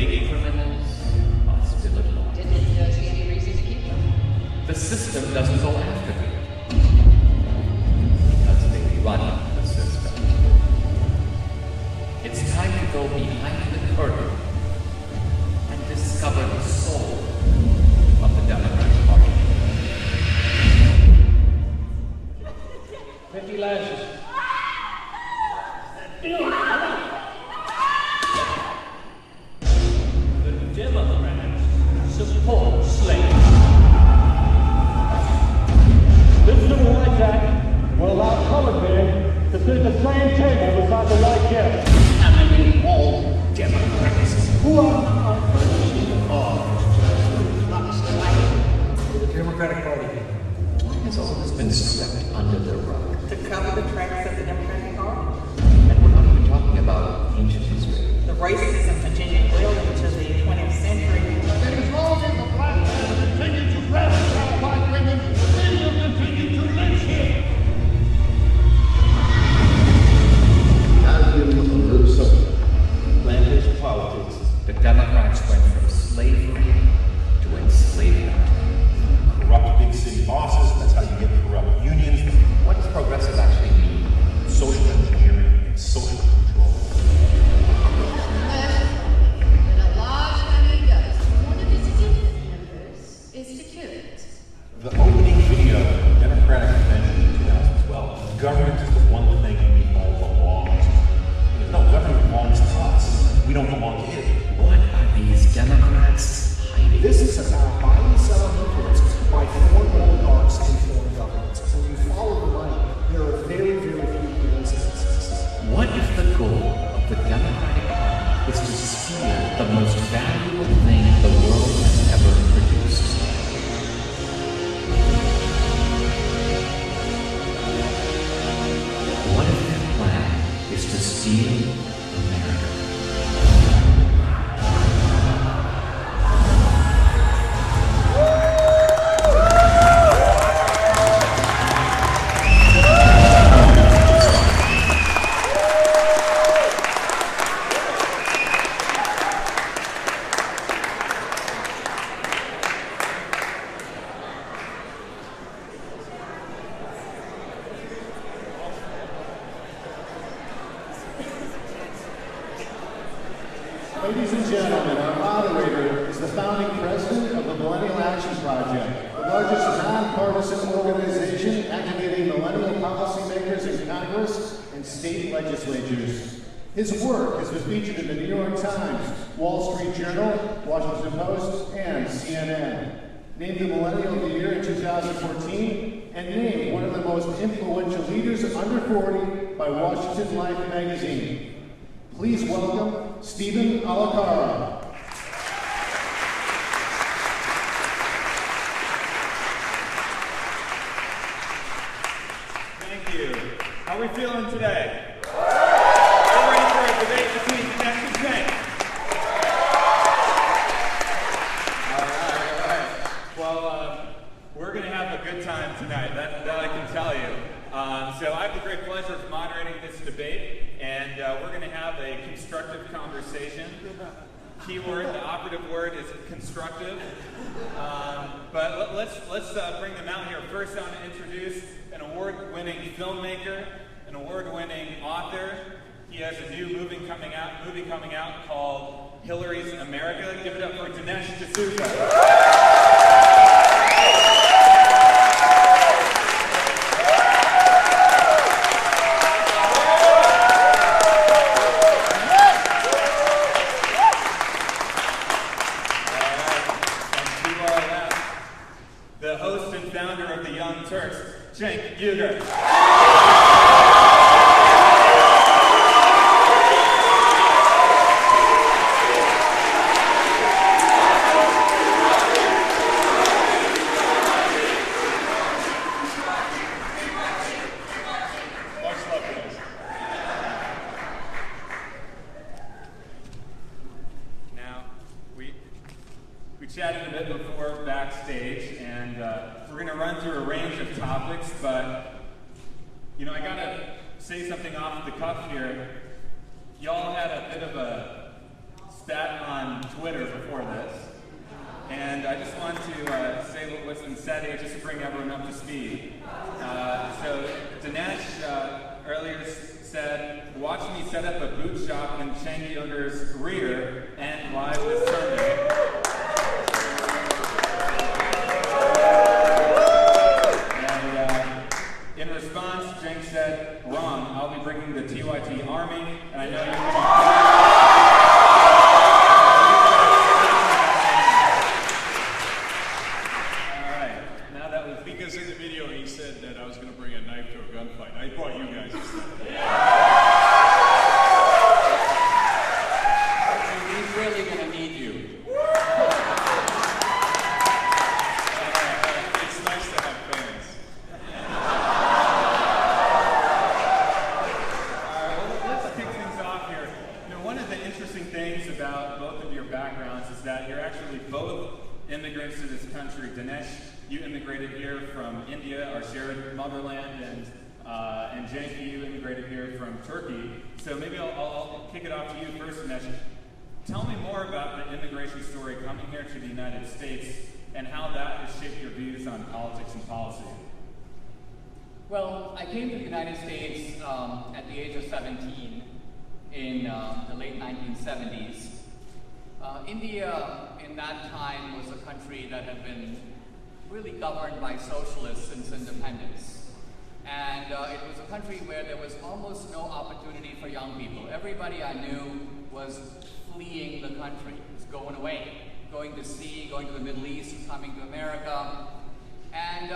make criminals are still at large. Didn't see any reason to keep them. The system doesn't go after them. Because they run the system. It's time to go behind the curtain and discover the soul of the Democratic Party. 50 lashes. The Democrats support slavery. This Civil Rights Act will allow colored men to sit at the same table beside the white guests. Examining all Democrats Who are not the Democratic Party. Why has all this been swept under the rug? To cover the tracks of the Democratic Party. And we're not even talking about ancient history. The racism continued well into the 20th century. As long as the black man continue to racialize white women, they will continue to lynch him. I'll give you a little something. Land-based politics. The Democrats went from slavery to enslavement. Corrupt big city bosses, that's how you get corrupt unions. What does progressive actually mean? Social engineering and social control. When a large family does, one of its infant members is to kill it. The opening video of the Democratic Convention in 2012, government is the one thing we all belong to. No, government belongs to us. We don't belong to it. What are these Democrats hiding? This is about buying and selling influence by foreign oligarchs and foreign governments. When you follow the money, there are very, very few coincidences. What if the goal of the Democratic Party is to steal the most valuable thing the world has ever produced? What if their plan is to steal America? Ladies and gentlemen, our moderator is the founding president of the Millennial Action Project, the largest nonpartisan organization activating millennial policymakers in Congress and state legislatures. His work has been featured in the New York Times, Wall Street Journal, Washington Post, and CNN. Named the Millennial of the Year in 2014, and named one of the most influential leaders under 40 by Washington Life magazine. Please welcome Steven Olikara. Thank you. How are we feeling today? We're ready for a debate between Dinesh and Cenk. All right. Well, we're going to have a good time tonight. That I can tell you. So I have the great pleasure of moderating this debate, and we're going to have a constructive conversation. Keyword, the operative word is constructive. But let's bring them out here. First, I want to introduce an award-winning filmmaker, an award-winning author. He has a new movie coming out called Hillary's America. Give it up for Dinesh D'Souza. The host and founder of the Young Turks, Cenk Uygur. Now, we chatted a bit before backstage, and we're going to run through a range of topics, but, you know, I got to say something off the cuff here. Y'all had a bit of a spat on Twitter before this, and I just want to say what was said here just to bring everyone up to speed. So Dinesh earlier said, "Watch me set up a boot shop in Cenk Uygur's rear and live this Sunday." In response, Cenk said, "Wrong, I'll be bringing the TYT Army, and I know you can..." Because in the video he said that I was going to bring a knife to a gunfight. I brought you guys instead. He's really going to need you. It's nice to have fans. Let's kick things off here. You know, one of the interesting things about both of your backgrounds is that you're actually both immigrants to this country. Dinesh, you immigrated here from India, our shared motherland, and Cenk, you immigrated here from Turkey. So maybe I'll kick it off to you first, Dinesh. Tell me more about the immigration story coming here to the United States and how that has shaped your views on politics and policy. Well, I came to the United States at the age of 17 in the late 1970s. India, in that time, was a country that had been really governed by socialists since independence. And it was a country where there was almost no opportunity for young people. Everybody I knew was fleeing the country, was going away, going to sea, going to the Middle East, coming to America. And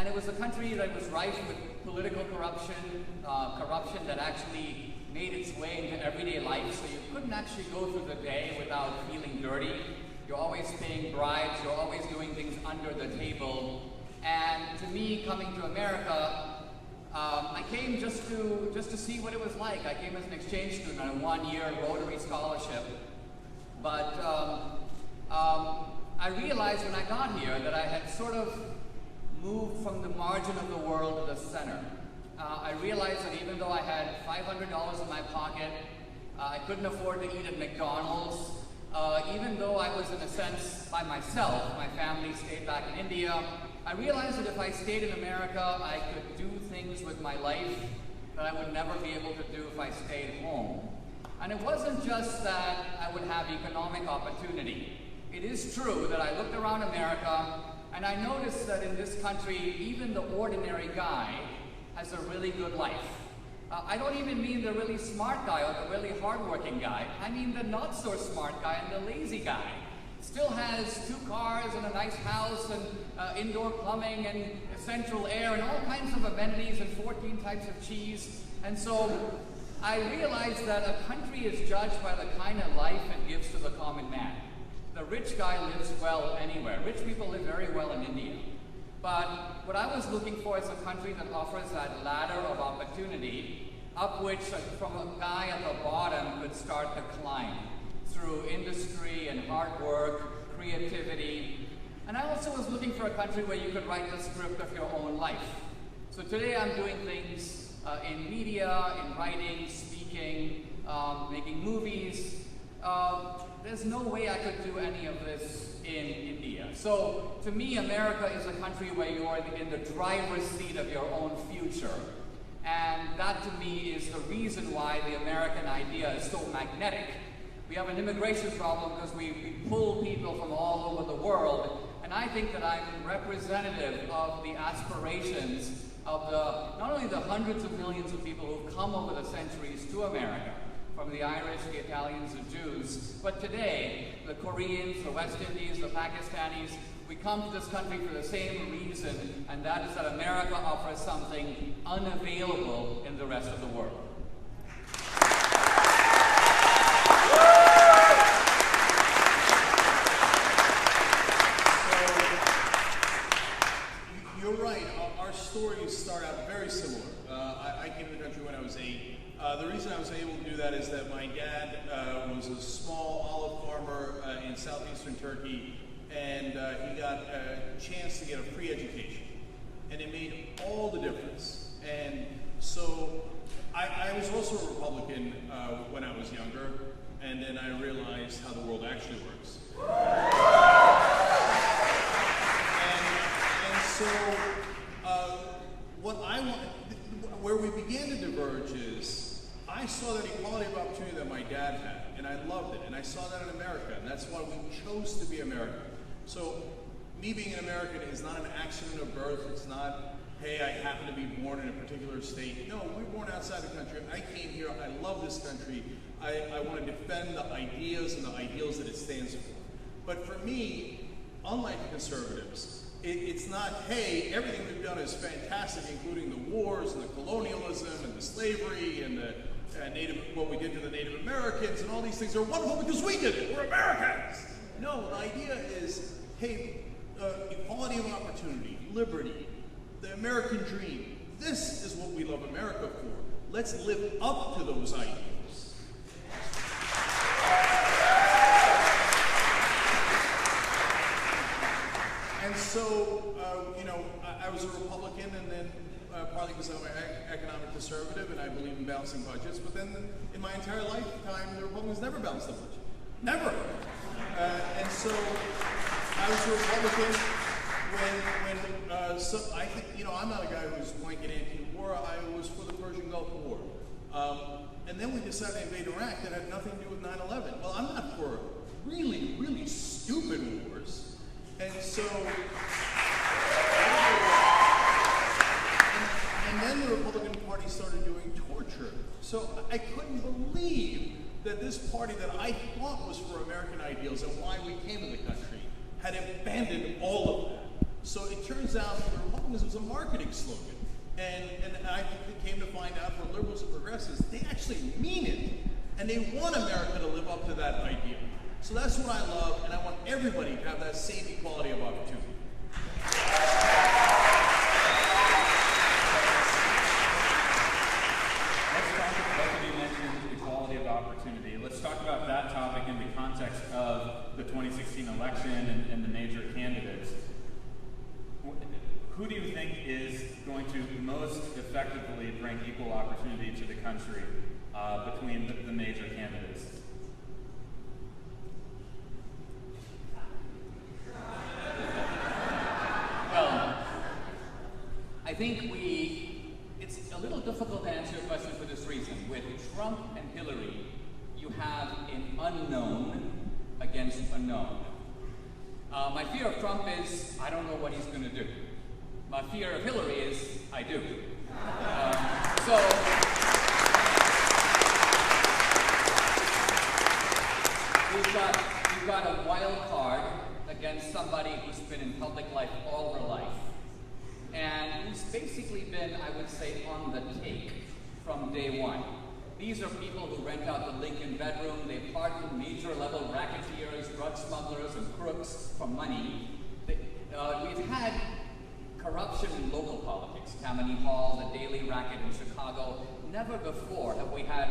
it was a country that was rife with political corruption, corruption that actually made its way into everyday life, so you couldn't actually go through the day without feeling dirty. You're always paying bribes, you're always doing things under the table. And to me, coming to America, I came just to see what it was like. I came as an exchange student on a one-year Rotary scholarship. But I realized when I got here that I had sort of moved from the margin of the world to the center. I realized that even though I had $500 in my pocket, I couldn't afford to eat at McDonald's. Even though I was in a sense by myself, my family stayed back in India, I realized that if I stayed in America, I could do things with my life that I would never be able to do if I stayed home. And it wasn't just that I would have economic opportunity. It is true that I looked around America and I noticed that in this country, even the ordinary guy has a really good life. I don't even mean the really smart guy or the really hardworking guy. I mean the not so smart guy and the lazy guy. Still has 2 cars and a nice house and indoor plumbing and central air and all kinds of amenities and 14 types of cheese. And so I realized that a country is judged by the kind of life it gives to the common man. The rich guy lives well anywhere. Rich people live very well in India. But what I was looking for is a country that offers that ladder of opportunity up which from a guy at the bottom could start to climb through industry and hard work, creativity. And I also was looking for a country where you could write the script of your own life. So today I'm doing things in media, in writing, speaking, making movies. There's no way I could do any of this in India. So to me, America is a country where you're in the driver's seat of your own future. And that to me is the reason why the American idea is so magnetic. We have an immigration problem because we pull people from all over the world. And I think that I'm representative of the aspirations of not only the hundreds of millions of people who've come over the centuries to America, from the Irish, the Italians, the Jews, but today, the Koreans, the West Indies, the Pakistanis, we come to this country for the same reason, and that is that America offers something unavailable in the rest of the world. So, you're right. Our stories start out very similar. I came to the country when I was 8. The reason I was able to do that is that my dad was a small olive farmer in southeastern Turkey, and he got a chance to get a free education. And it made all the difference. And so I was also a Republican when I was younger, and then I realized how the world actually works. And so, what I want, where we began to diverge is, I saw that equality of opportunity that my dad had, and I loved it, and I saw that in America, and that's why we chose to be American. So, me being an American is not an accident of birth. It's not, hey, I happen to be born in a particular state. No, we were born outside the country. I came here. I love this country. I want to defend the ideas and the ideals that it stands for. But for me, unlike the conservatives, it's not, hey, everything we've done is fantastic, including the wars and the colonialism and the slavery and the what we did to the Native Americans, and all these things are wonderful because we did it. We're Americans. No, the idea is, hey, equality of opportunity, liberty, the American dream. This is what we love America for. Let's live up to those ideals. And so, I was a Republican, and then partly because I'm an economic conservative and I believe in balancing budgets, but then in my entire lifetime, the Republicans never balanced the budget. Never. And so I was a Republican when so I think, I'm not a guy who's blanket anti-war. I was for the Persian Gulf War. And then we decided to invade Iraq that had nothing to do with 9/11. Well, I'm not for really, really stupid wars. And so, and then the Republican Party started doing torture. So I couldn't believe that this party that I thought was for American ideals and why we came to the country had abandoned all of that. So it turns out that the Republicans was a marketing slogan. And I came to find out for liberals and progressives, they actually mean it. And they want America to live up to that ideal. So that's what I love, and I want everybody to have that same equality of opportunity. Let's talk about, both of you mentioned equality of opportunity. Let's talk about that topic in the context of the 2016 election and the major candidates. Who do you think is going to most effectively bring equal opportunity to the country between the major candidates? Well, I think it's a little difficult to answer your question for this reason. With Trump and Hillary, you have an unknown against a known. My fear of Trump is, I don't know what he's going to do. My fear of Hillary is, I do. So we've got a wild card against somebody who's been in public life all her life, and who's basically been, I would say, on the take from day one. These are people who rent out the Lincoln bedroom. They pardon major-level racketeers, drug smugglers, and crooks for money. We've had corruption in local politics, Tammany Hall, the Daily Racket in Chicago. Never before have we had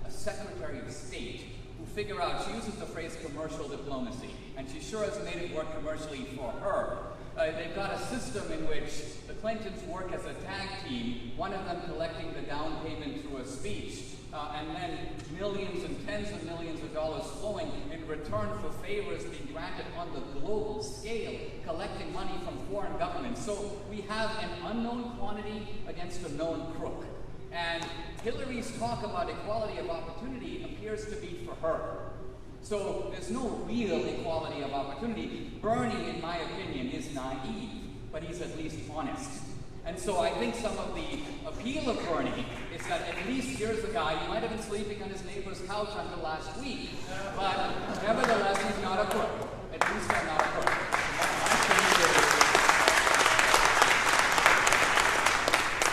a Secretary of State who figure out, she uses the phrase commercial diplomacy, and she sure has made it work commercially for her. They've got a system in which the Clintons work as a tag team, one of them collecting the down payment through a speech, and then millions and tens of millions of dollars flowing in return for favors being granted on the global scale, collecting money from foreign governments. So we have an unknown quantity against a known crook. And Hillary's talk about equality of opportunity appears to be for her. So there's no real equality of opportunity. Bernie, in my opinion, is naive, but he's at least honest. And so I think some of the appeal of Bernie is that at least here's a guy, he might have been sleeping on his neighbor's couch until last week, but nevertheless, he's not a crook. At least I'm not a crook.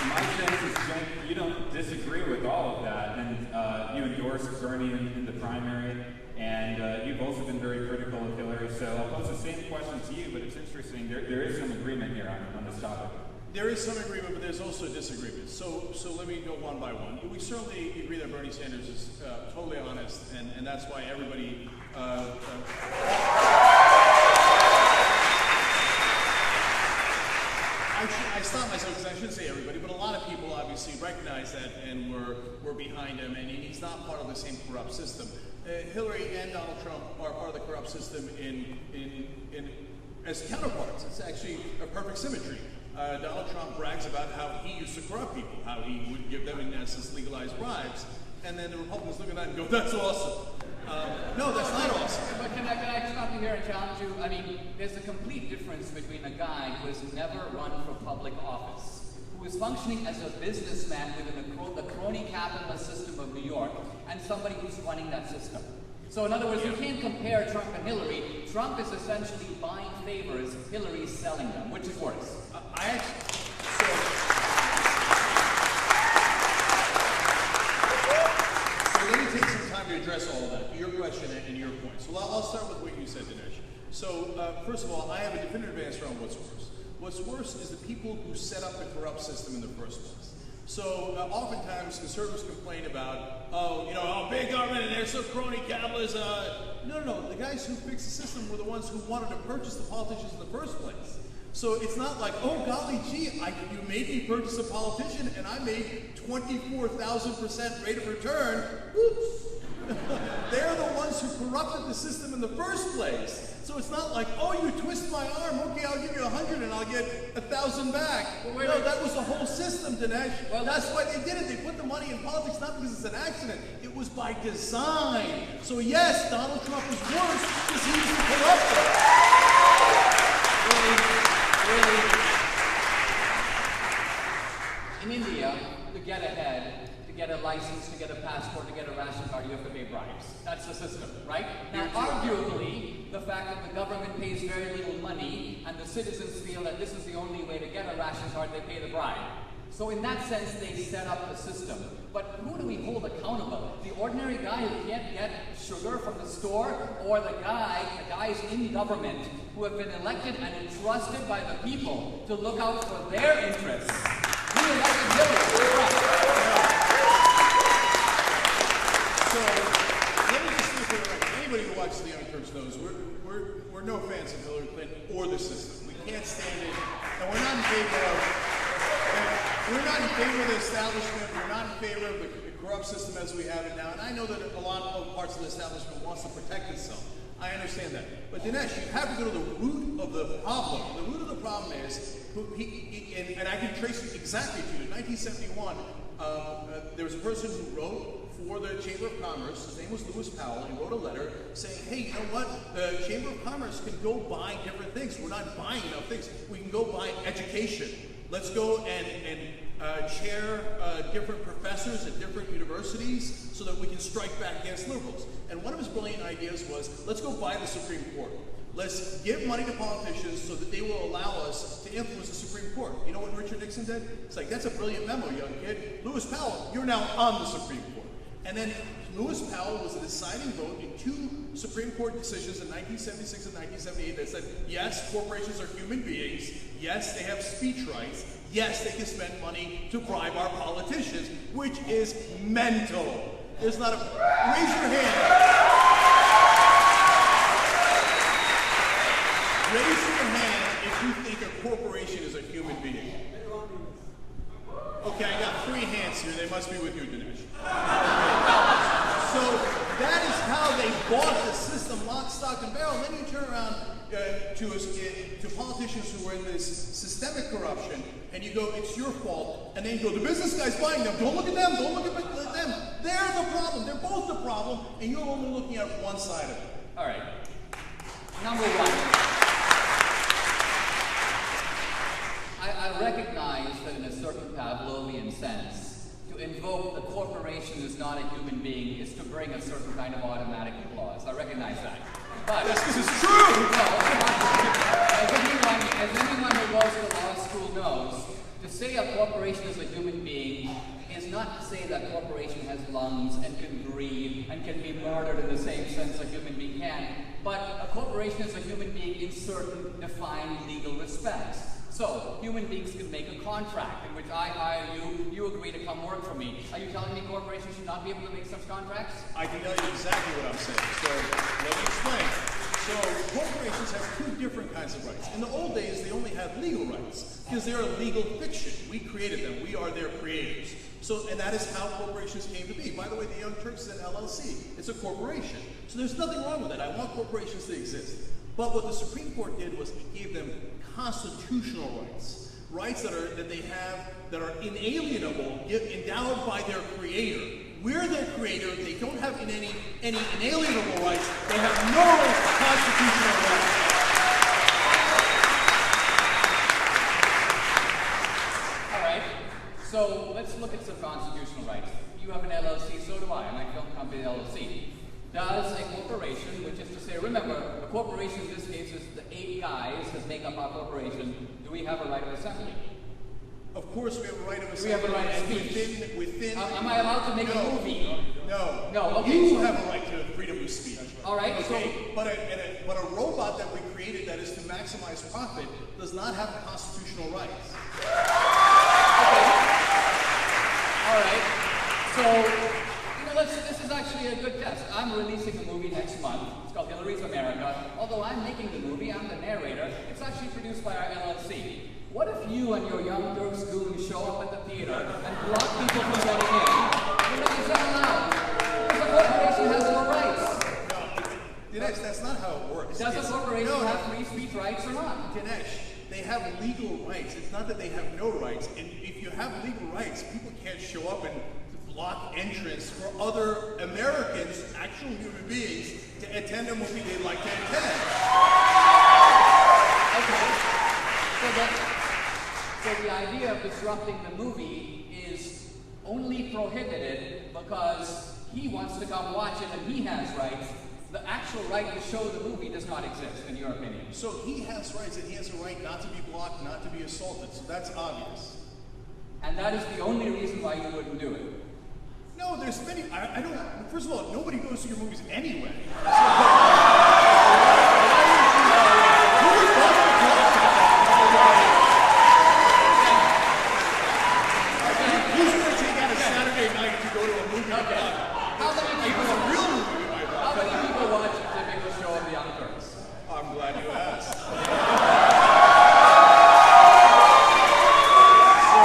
My sense is, Cenk, you don't disagree with all of that, and you endorsed Bernie in the primary, and you've also been very critical of Hillary, so I'll pose the same question to you, but it's interesting, there is some agreement here on this topic. There is some agreement, but there's also disagreement. So let me go one by one. We certainly agree that Bernie Sanders is totally honest, and that's why everybody I stopped myself because I shouldn't say everybody, but a lot of people obviously recognize that and were behind him, and he's not part of the same corrupt system. Hillary and Donald Trump are part of the corrupt system as counterparts. It's actually a perfect symmetry. Donald Trump brags about how he used to corrupt people, how he would give them, in essence, legalized bribes, and then the Republicans look at that and go, "That's awesome." No, that's not awesome. But can I stop you here and challenge you? I mean, there's a complete difference between a guy who has never run for public office, who is functioning as a businessman within the crony capitalist system of New York, and somebody who's running that system. So in other words, you can't compare Trump and Hillary. Trump is essentially buying favors, Hillary's selling them. Which is worse? So let me take some time to address all of that, your question and your point. So I'll start with what you said, Dinesh. So first of all, I have a definitive answer on what's worse. What's worse is the people who set up the corrupt system in the first place. So oftentimes conservatives complain about, big government and they're so crony capitalists. No. The guys who fixed the system were the ones who wanted to purchase the politicians in the first place. So it's not like, oh golly gee, you made me purchase a politician and I made 24,000% rate of return. Oops. They're the ones who corrupted the system in the first place. So it's not like, oh, you twist my arm, okay, I'll give you 100 and I'll get 1,000 back. Well, no, that was the whole system, Dinesh. Well, that's why they did it. They put the money in politics not because it's an accident. It was by design. So yes, Donald Trump was worse because he was the corrupter. Really, in India, to get ahead, to get a license, to get a passport, to get a ration card, you have to pay bribes. That's the system, right? Now, arguably, the fact that the government pays very little money and the citizens feel that this is the only way to get a ration card, they pay the bribe. So in that sense, they set up the system. But who do we hold accountable? The ordinary guy who can't get sugar from the store, or the guys in government who have been elected and entrusted by the people to look out for their interests? Who elected Hillary? So let me just make it right. Anybody who watches the Young Turks knows we're no fans of Hillary Clinton or the system. We can't stand it, and we're not in favor of the establishment. We're not in favor of the corrupt system as we have it now. And I know that a lot of parts of the establishment wants to protect itself. I understand that. But Dinesh, you have to go to the root of the problem. The root of the problem is, and I can trace it exactly to you. In 1971, there was a person who wrote for the Chamber of Commerce. His name was Lewis Powell. He wrote a letter saying, hey, you know what? The Chamber of Commerce can go buy different things. We're not buying enough things. We can go buy education. Let's go and chair different professors at different universities so that we can strike back against liberals. And one of his brilliant ideas was, let's go buy the Supreme Court. Let's give money to politicians so that they will allow us to influence the Supreme Court. You know what Richard Nixon did? It's like, that's a brilliant memo, young kid. Lewis Powell, you're now on the Supreme Court. And then Lewis Powell was a deciding vote in two Supreme Court decisions in 1976 and 1978 that said, yes, corporations are human beings. Yes, they have speech rights. Yes, they can spend money to bribe our politicians, which is mental. There's not a... Raise your hand. Raise your hand if you think a corporation is a human being. Okay, I got 3 hands here. They must be with you, Dinesh. So that is how they bought the system, lock, stock, and barrel. And then you turn around to politicians who are in this systemic corruption, and you go, it's your fault. And then you go, the business guy's buying them. Don't look at them. Don't look at them. They're the problem. They're both the problem, and you're only looking at one side of it. All right. Number one. I recognize that in a certain Pavlovian sense, to invoke the corporation who's not a human being is to bring a certain kind of automatic applause. I recognize that. But this is true! No, as anyone who goes to law school knows, to say a corporation is a human being is not to say that corporation has lungs and can breathe and can be murdered in the same sense a human being can, but a corporation is a human being in certain defined legal respects. So, human beings can make a contract in which I hire you, you agree to come work for me. Are you telling me corporations should not be able to make such contracts? I can tell you exactly what I'm saying. So, let me explain. So, corporations have 2 different kinds of rights. In the old days, they only had legal rights because they're a legal fiction. We created them. We are their creators. So, and that is how corporations came to be. By the way, the Young Turks is an LLC. It's a corporation. So there's nothing wrong with that. I want corporations to exist. But what the Supreme Court did was it gave them constitutional rights. Rights that they have that are inalienable, endowed by their creator. We're their creator. They don't have any inalienable rights. They have no constitutional rights. All right. So let's look at some constitutional rights. You have an LLC, so do I. My film company LLC. Does a corporation, which is to say, remember, a corporation in this case is the 8 guys that make up our corporation. Do we have a right of assembly? Of course we have a right of assembly. Do we have a right of speech? Within am I allowed to make a movie? No. No, okay. You have a right to freedom of speech. All right, okay. But a robot that we created that is to maximize profit does not have constitutional rights. Okay. All right. So, this is actually a good test. I'm releasing a movie next month. It's called Hillary's America. Although I'm making the movie, I'm the narrator. It's actually produced by our LLC. What if you and your Young Turks goons show up at the theater and block people from getting in? Is that allowed? Because the corporation has no rights. No, Dinesh, that's not how it works. Does a corporation have free speech rights or not? Dinesh, they have legal rights. It's not that they have no rights. And if you have legal rights, people can't show up and block entrance for other Americans, actual human beings, to attend a movie they'd like to attend. Okay. So the idea of disrupting the movie is only prohibited because he wants to come watch it and he has rights. The actual right to show the movie does not exist, in your opinion. So he has rights and he has a right not to be blocked, not to be assaulted. So that's obvious. And that is the only reason why you wouldn't do it. No, there's many. I don't. First of all, nobody goes to your movies anyway. Who's going to take out a Saturday night to go to a movie? How many people watch the biggest show of the Young Turks? I'm glad you asked. So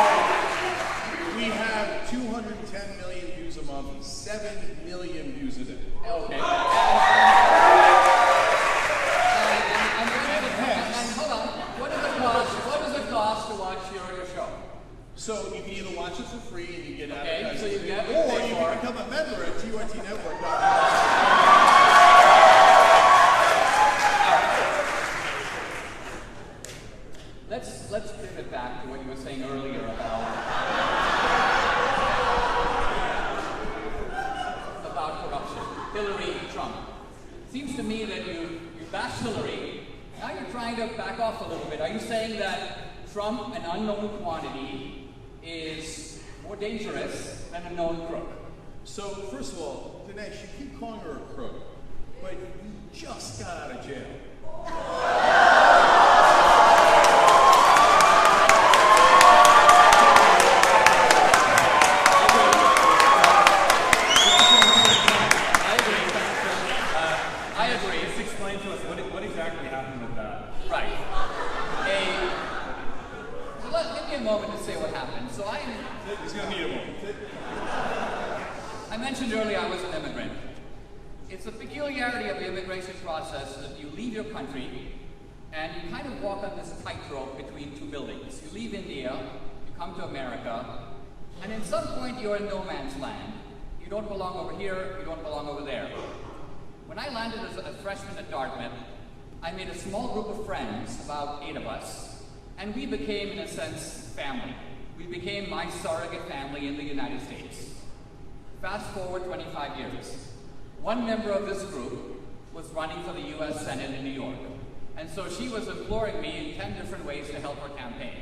we have 210 million views a month, 7 million views a day. Okay. And hold on. What does it cost to watch your show? So you can either watch it for free and you get Okay, advertising, so you get or you can become a member at TRTnetwork.com. Let's pivot back to what you were saying earlier about corruption. Hillary, Trump. Seems to me that you bashed Hillary. Now you're trying to back off a little bit. Are you saying that Trump, an unknown quantity, is more dangerous than a known crook? So first of all, Dinesh, you keep calling her a crook, but you just got out of jail. I mentioned earlier I was an immigrant. It's a peculiarity of the immigration process that you leave your country and you kind of walk on this tightrope between two buildings. You leave India, you come to America, and at some point you're in no man's land. You don't belong over here, you don't belong over there. When I landed as a freshman at Dartmouth, I made a small group of friends, about 8 of us, and we became, in a sense, family. We became my surrogate family in the United States. Fast forward 25 years. One member of this group was running for the US Senate in New York. And so she was imploring me in 10 different ways to help her campaign.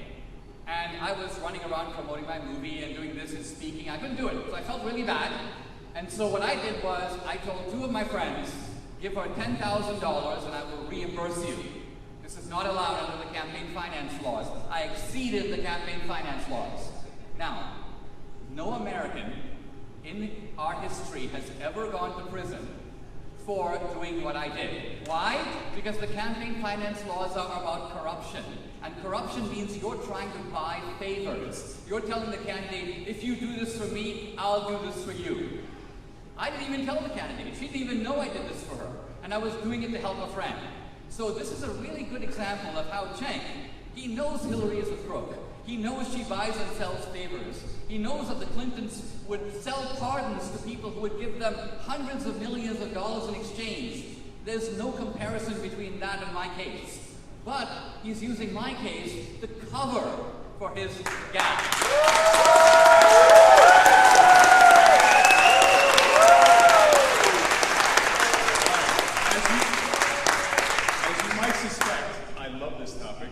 And I was running around promoting my movie and doing this and speaking. I couldn't do it, so I felt really bad. And so what I did was, I told 2 of my friends, give her $10,000 and I will reimburse you. This is not allowed under the campaign finance laws. I exceeded the campaign finance laws. Now, no American in our history has ever gone to prison for doing what I did. Why? Because the campaign finance laws are about corruption. And corruption means you're trying to buy favors. You're telling the candidate, if you do this for me, I'll do this for you. I didn't even tell the candidate. She didn't even know I did this for her. And I was doing it to help a friend. So this is a really good example of how Cenk, he knows Hillary is a crook. He knows she buys and sells favors. He knows that the Clintons would sell pardons to people who would give them hundreds of millions of dollars in exchange. There's no comparison between that and my case. But he's using my case to cover for his gap. As you might suspect, I love this topic.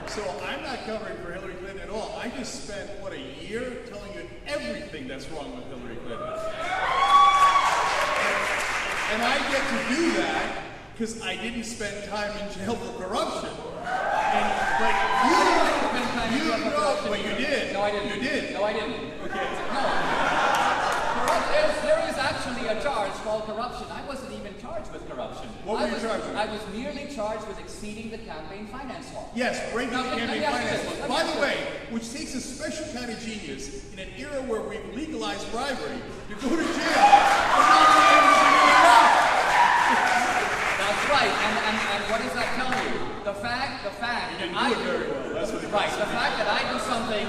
So I'm not covering for Hillary Clinton at all. I just spent, what, a year telling you everything that's wrong with Hillary Clinton. And I get to do that because I didn't spend time in jail for corruption. But you did. No, I didn't. You did. No, I didn't. Okay. No. There is actually a charge called corruption. I wasn't even charged with corruption. What were you charged with? I was merely charged with exceeding the campaign finance law. Yes, breaking the campaign finance law. By the way, way, which takes a special kind of genius in an era where we've legalized bribery to go to jail for not being able to figure it out. That's right. And what does that tell you? The fact You didn't that do it very well. That's what it right. means. The fact that I do something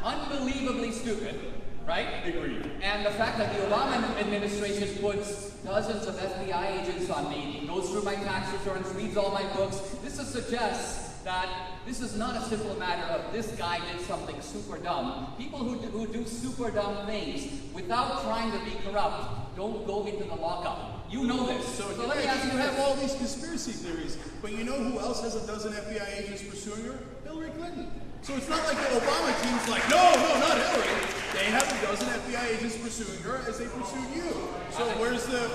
unbelievably stupid, right? Agreed. And the fact that the Obama administration puts dozens of FBI agents on me, goes through my tax returns, reads all my books, this suggests that this is not a simple matter of this guy did something super dumb. People who do super dumb things without trying to be corrupt don't go into the lockup. You know this. So let me ask you have this. all these conspiracy theories, but you know who else has a dozen FBI agents pursuing her? Hillary Clinton. So it's not like the Obama team's like, no, not Hillary. They have a dozen FBI agents pursuing her as they pursued you. So where's the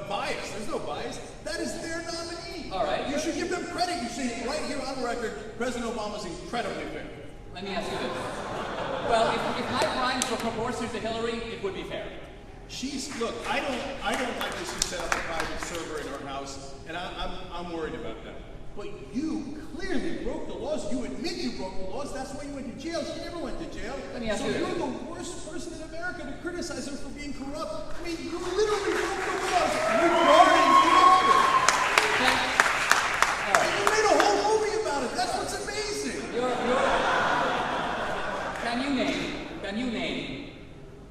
bias? There's no bias. That is their nominee. All right. You should give them credit. You say right here on the record, President Obama's incredibly fair. Let me ask you this. Well, if my crimes were proportionate to Hillary, it would be fair. Look, I don't like that she set up a private server in her house, and I'm worried about that. But you clearly broke the laws. You admit you broke the laws. That's why you went to jail. She never went to jail. Let me ask so you this. you're the worst person in America to criticize her for being corrupt. I mean, you literally broke the laws regarding corruption. And you made a whole movie about it. That's what's amazing. Can you name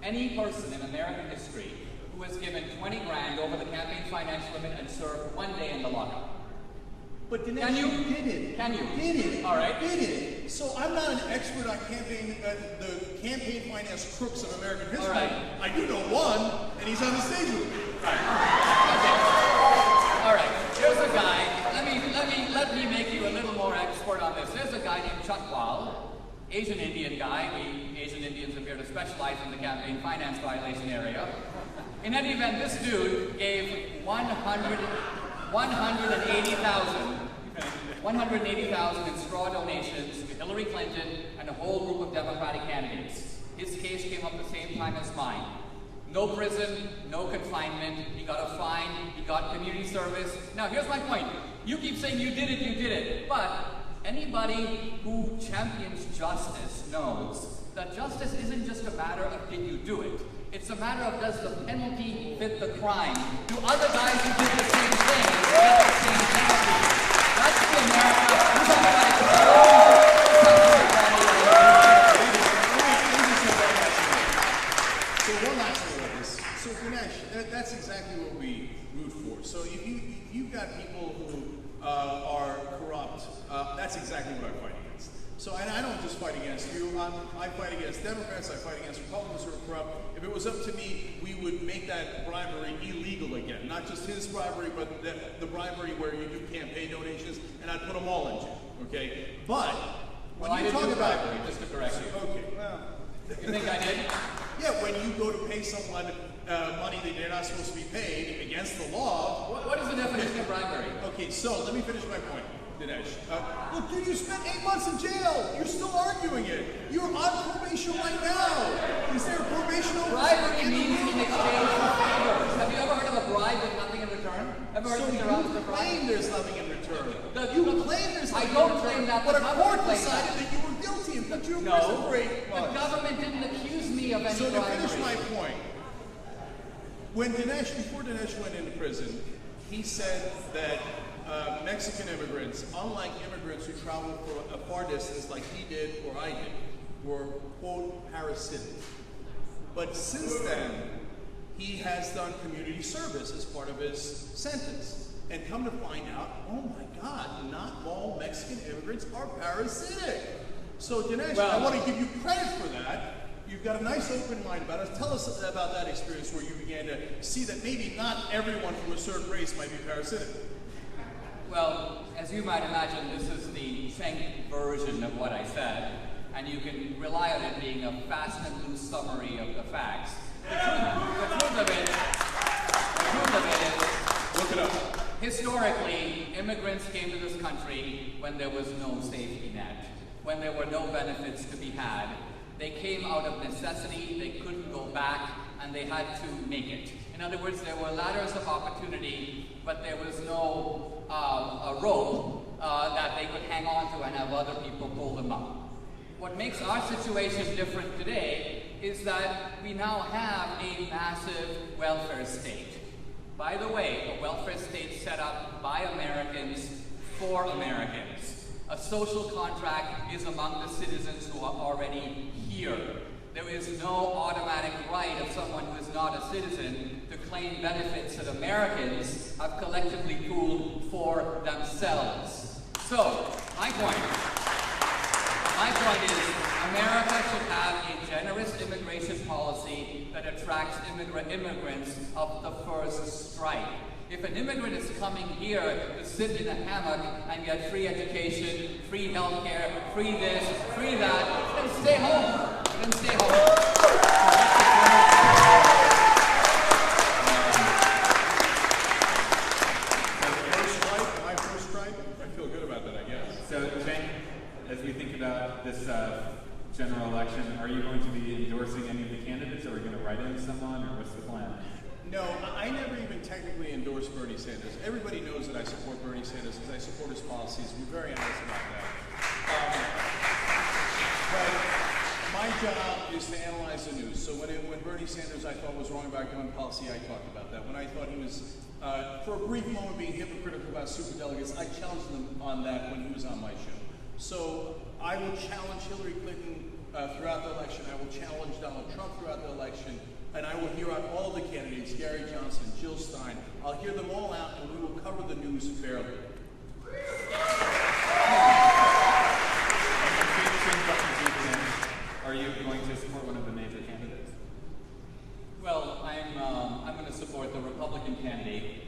any person in American history who has given 20 grand over the campaign finance limit and served 1 day in the lockup? But Dinesh, Can you? did it. Can you? Did it. All right. Did it. So I'm not an expert on the campaign finance crooks of American history. All right. I do know one, and he's on the stage with me. Okay. All right. Here's a guy. Let me make you a little more expert on this. There's a guy named Chuck Wall, Asian Indian guy. We Asian Indians appear to specialize in the campaign finance violation area. In any event, this dude gave $180,000 in straw donations to Hillary Clinton and a whole group of Democratic candidates. His case came up the same time as mine. No prison, no confinement, he got a fine, he got community service. Now here's my point. You keep saying you did it, but anybody who champions justice knows that justice isn't just a matter of did you do it. It's a matter of does the penalty fit the crime? Do other guys who did the same thing get the same penalty? That's the America. So one last thing about this. So Dinesh, that's exactly what we root for. So if you've got people who are corrupt, that's exactly what I fight against. So and I don't just fight against you. I fight against Democrats. I fight against Republicans who are corrupt. If it was up to me, we would make that bribery illegal again. Not just his bribery, but the bribery where you do campaign donations, and I'd put them all in jail. Okay, but when you talk about bribery, just to correct you. Okay, well. You think I did? Yeah, when you go to pay someone money that they're not supposed to be paid against the law. What is the definition of bribery? Okay, so let me finish my point, Dinesh. Look, dude, you spent 8 months in jail. You're still arguing it. You're on probation right now. Is there a probation officer? Bribery means in exchange for favors. Have you ever heard of a So you claim there's nothing in return. You claim there's I nothing don't in return, claim that. but a The court government claims decided that. that you were guilty and put you in No, prison for 8 the months. government didn't accuse me of any So to bribery. finish my point, before Dinesh went into prison, he said that Mexican immigrants, unlike immigrants who travel for a far distance like he did or I did, were, quote, parasitic. But since then, he has done community service as part of his sentence. And come to find out, oh my God, not all Mexican immigrants are parasitic. So Dinesh, I want to give you credit for that. You've got a nice open mind about it. Tell us about that experience where you began to see that maybe not everyone from a certain race might be parasitic. Well, as you might imagine, this is the Cenk version of what I said, and you can rely on it being a fast and loose summary of the facts. The truth of it is, look it up. Historically, immigrants came to this country when there was no safety net, when there were no benefits to be had. They came out of necessity, they couldn't go back, and they had to make it. In other words, there were ladders of opportunity, but there was no a rope that they could hang on to and have other people pull them up. What makes our situation different today is that we now have a massive welfare state. By the way, a welfare state set up by Americans for Americans. A social contract is among the citizens who are already here. There is no automatic right of someone who is not a citizen to claim benefits that Americans have collectively pooled for themselves. So, my point is, America should have a generous immigration policy that attracts immigrants of the first strike. If an immigrant is coming here to sit in a hammock and get free education, free health care, free this, free that, then stay home. Then stay home. My first strike, I feel good about that, I guess. So, Cenk, as we think about this general election, are you going to be endorsing any of the candidates, or are you going to write in someone, or what's the plan? No, I never even technically endorsed Bernie Sanders. Everybody knows that I support Bernie Sanders because I support his policies. We're very honest about that. But my job is to analyze the news. So when Bernie Sanders I thought was wrong about gun policy, I talked about that. When I thought he was, for a brief moment, being hypocritical about superdelegates, I challenged him on that when he was on my show. So I will challenge Hillary Clinton throughout the election. I will challenge Donald Trump throughout the election. And I will hear out all the candidates, Gary Johnson, Jill Stein. I'll hear them all out, and we will cover the news fairly. Are you going to support one of the major candidates? Well, I'm going to support the Republican candidate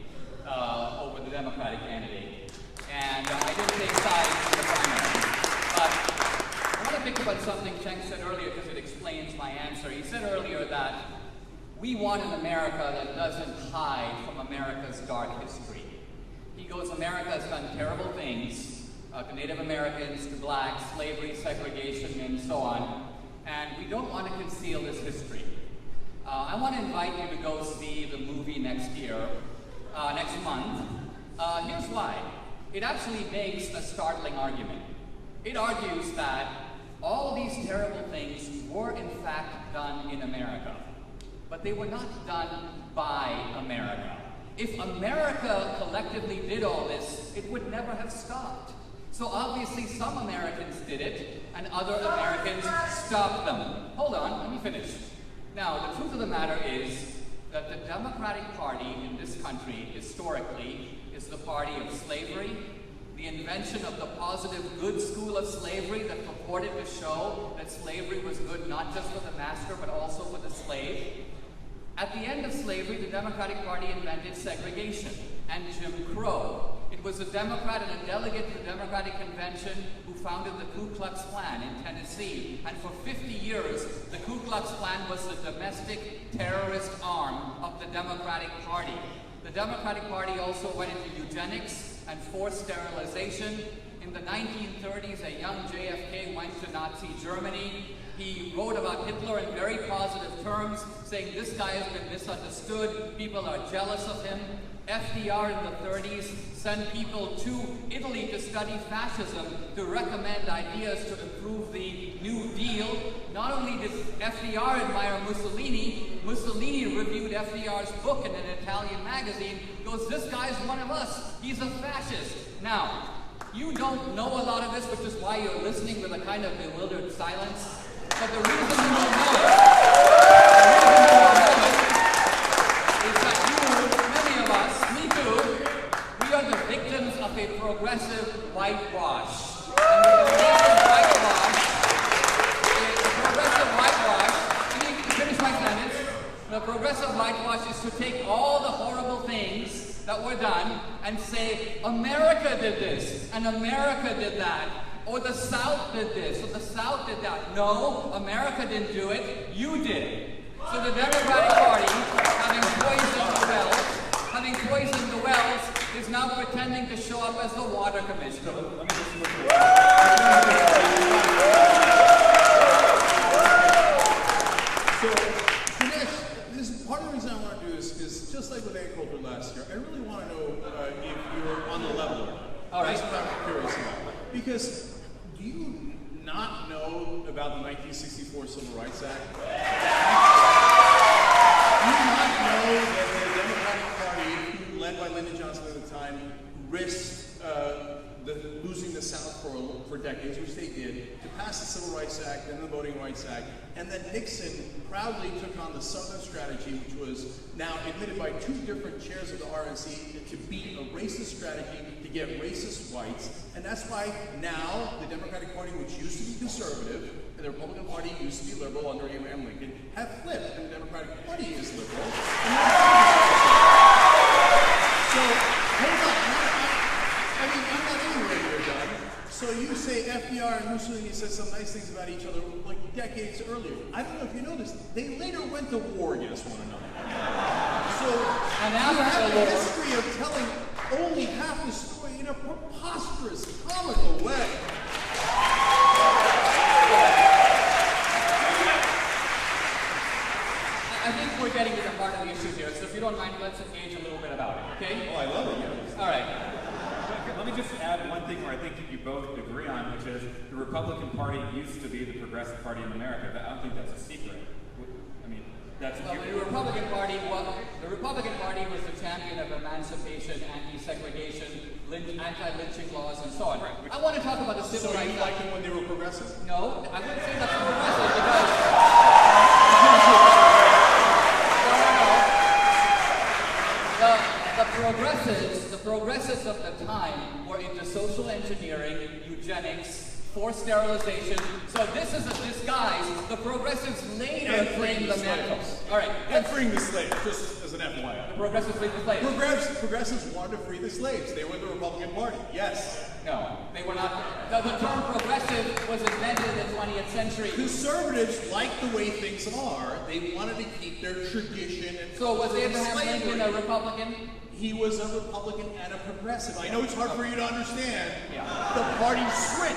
over the Democratic candidate. And I didn't take sides in the primary. But I want to think about something Cenk said earlier because it explains my answer. He said earlier that we want an America that doesn't hide from America's dark history. He goes, America has done terrible things to Native Americans, to blacks, slavery, segregation, and so on. And we don't want to conceal this history. I want to invite you to go see the movie next month. Here's why. It actually makes a startling argument. It argues that all these terrible things were in fact done in America. But they were not done by America. If America collectively did all this, it would never have stopped. So obviously some Americans did it, and other Americans stopped them. Hold on, let me finish. Now, the truth of the matter is that the Democratic Party in this country, historically, is the party of slavery, the invention of the positive good school of slavery that purported to show that slavery was good not just for the master, but also for the slave. At the end of slavery, the Democratic Party invented segregation and Jim Crow. It was a Democrat and a delegate to the Democratic Convention who founded the Ku Klux Klan in Tennessee. And for 50 years, the Ku Klux Klan was the domestic terrorist arm of the Democratic Party. The Democratic Party also went into eugenics and forced sterilization. In the 1930s, a young JFK went to Nazi Germany. He wrote about Hitler in very positive terms, saying this guy has been misunderstood, people are jealous of him. FDR in the 30s sent people to Italy to study fascism, to recommend ideas to improve the New Deal. Not only did FDR admire Mussolini, Mussolini reviewed FDR's book in an Italian magazine, goes, "This guy's one of us, he's a fascist." Now, you don't know a lot of this, which is why you're listening with a kind of bewildered silence. But the reason you don't know it is that you, many of us, me too, we are the victims of a progressive whitewash. And the progressive whitewash, let me finish my sentence. The progressive whitewash is to take all the horrible things that were done and say, America did this, and America did that, or the South did this, or the South did that. No, America didn't do it, you did. So the Democratic Party, having poisoned the wells, is now pretending to show up as the water commissioner. So, Dinesh, part of the reason I want to do this is just like with agriculture last year, I really want to know if you're on the level. All right. That's what I'm curious about. Because do you not know about the 1964 Civil Rights Act? Do you not know that the Democratic Party, led by Lyndon Johnson at the time, risked losing the South for decades, which they did, to pass the Civil Rights Act and the Voting Rights Act, and then Nixon proudly took on the Southern strategy, which was now admitted by two different chairs of the RNC to be a racist strategy to get racist whites, and that's why now the Democratic Party, which used to be conservative, and the Republican Party used to be liberal under Abraham Lincoln, have flipped, and the Democratic Party is liberal. So, hold on. I mean, I'm not anywhere near done. So you say FDR and Mussolini said some nice things about each other like decades earlier. I don't know if you know this. They later went to war against one another. So you have a history of telling only half the story in a preposterous, comical way. I think we're getting to the heart of the issue here, so if you don't mind, let's engage a little bit about it, okay? Oh, I love it. Yeah. All right. Let me just add one thing where I think you both agree on, which is the Republican Party used to be the progressive party in America. I don't think that's a secret. I mean, that's well, the Republican Party was the champion of emancipation, anti-segregation, anti-lynching laws, and so on. Right. I want to talk about the civil rights. So you liked them when they were progressive? No, I wouldn't say that's progressive because. The progressives of the time were into social engineering, eugenics, forced sterilization. So this is a disguise. The progressives later claimed the mantle. All right. And freeing the slaves, just as an FYI. The progressives freed the slaves. Progressives wanted to free the slaves. They were the Republican Party. Yes. No, they were not. The term progressive was invented in the 20th century. Conservatives liked the way things are. They wanted to keep their tradition and so was Abraham Lincoln a Republican? He was a Republican and a progressive. I know it's hard for you to understand. Yeah. The party switched.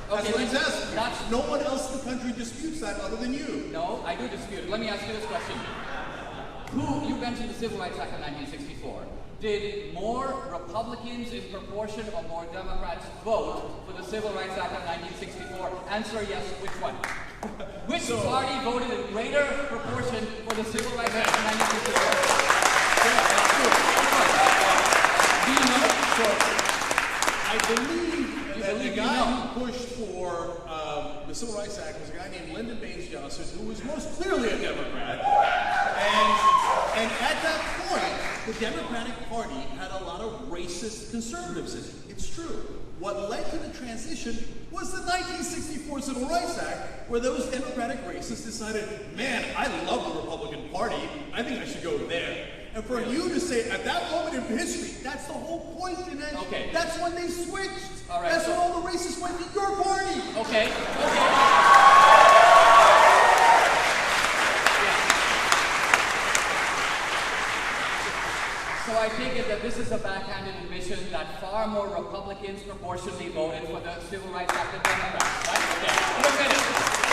That's what he's asking. No one else in the country disputes that other than you. No, I do dispute it. Let me ask you this question. You mentioned the Civil Rights Act of 1964. Did more Republicans in proportion or more Democrats vote for the Civil Rights Act of 1964? Answer yes, which one? Which party voted in greater proportion for the Civil Rights Act of 1964? Do you know? I believe that the guy who pushed for the Civil Rights Act was a guy named Lyndon Baines Johnson, who was most clearly a Democrat. And at that point, the Democratic Party had a lot of racist conservatives in it. It's true. What led to the transition was the 1964 Civil Rights Act, where those Democratic racists decided, man, I love the Republican Party. I think I should go there. And for you to say, at that moment in history, that's the whole point, Dinesh. Okay. That's when they switched. All right, that's when all the racists went to your party. Okay. So I take it that this is a backhanded admission that far more Republicans proportionally voted for the Civil Rights Act than Democrats, right? Okay. You admit it.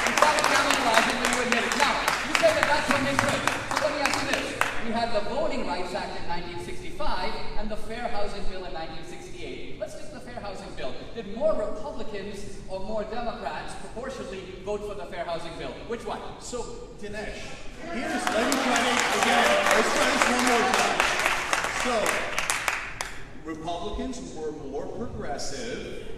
You started capitalizing when you admit it. Now, you say that that's when they switched. So let me ask you this. We had the Voting Rights Act in 1965 and the Fair Housing Bill in 1968. Let's take the Fair Housing Bill. Did more Republicans or more Democrats proportionally vote for the Fair Housing Bill? Which one? So, Dinesh, let me try it again. Let's try this one more time. So, Republicans were more progressive.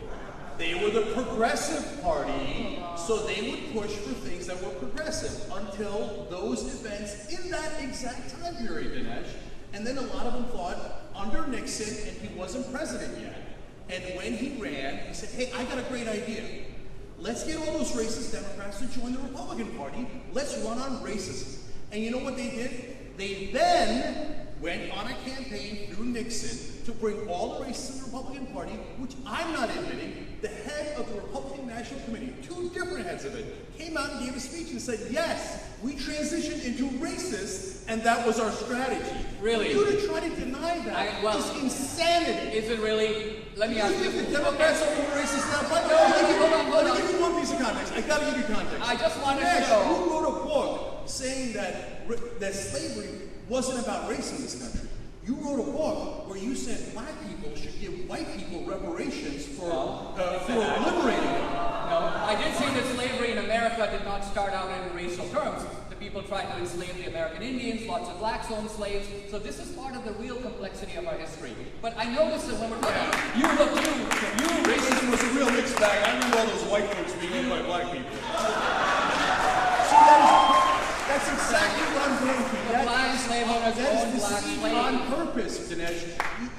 They were the progressive party, so they would push for things that were progressive until those events in that exact time period, Dinesh. And then a lot of them thought, under Nixon, and he wasn't president yet, and when he ran, he said, hey, I got a great idea. Let's get all those racist Democrats to join the Republican Party. Let's run on racism. And you know what they did? They then went on a campaign through Nixon to bring all the racists in the Republican Party, which I'm not admitting. The head of the Republican National Committee, two different heads of it, came out and gave a speech and said, yes, we transitioned into racists, and that was our strategy. Really? For you to try to deny that is insanity. Is it really? Let me ask you. The Democrats are more racist now. But hold on. Let me give you one piece of context. I gotta give you context. I just want to Nash, know. who wrote a book saying that slavery wasn't about race in this country? You wrote a book where you said black people should give white people reparations for liberating them. No, I did say that slavery in America did not start out in racial terms. The people tried to enslave the American Indians, lots of blacks owned slaves, so this is part of the real complexity of our history. But I noticed that when we're talking, racism was a real mixed bag. I remember all those white folks being owned by black people. That's exactly what I'm going to. Black slave owners owned black slaves. On purpose, Dinesh.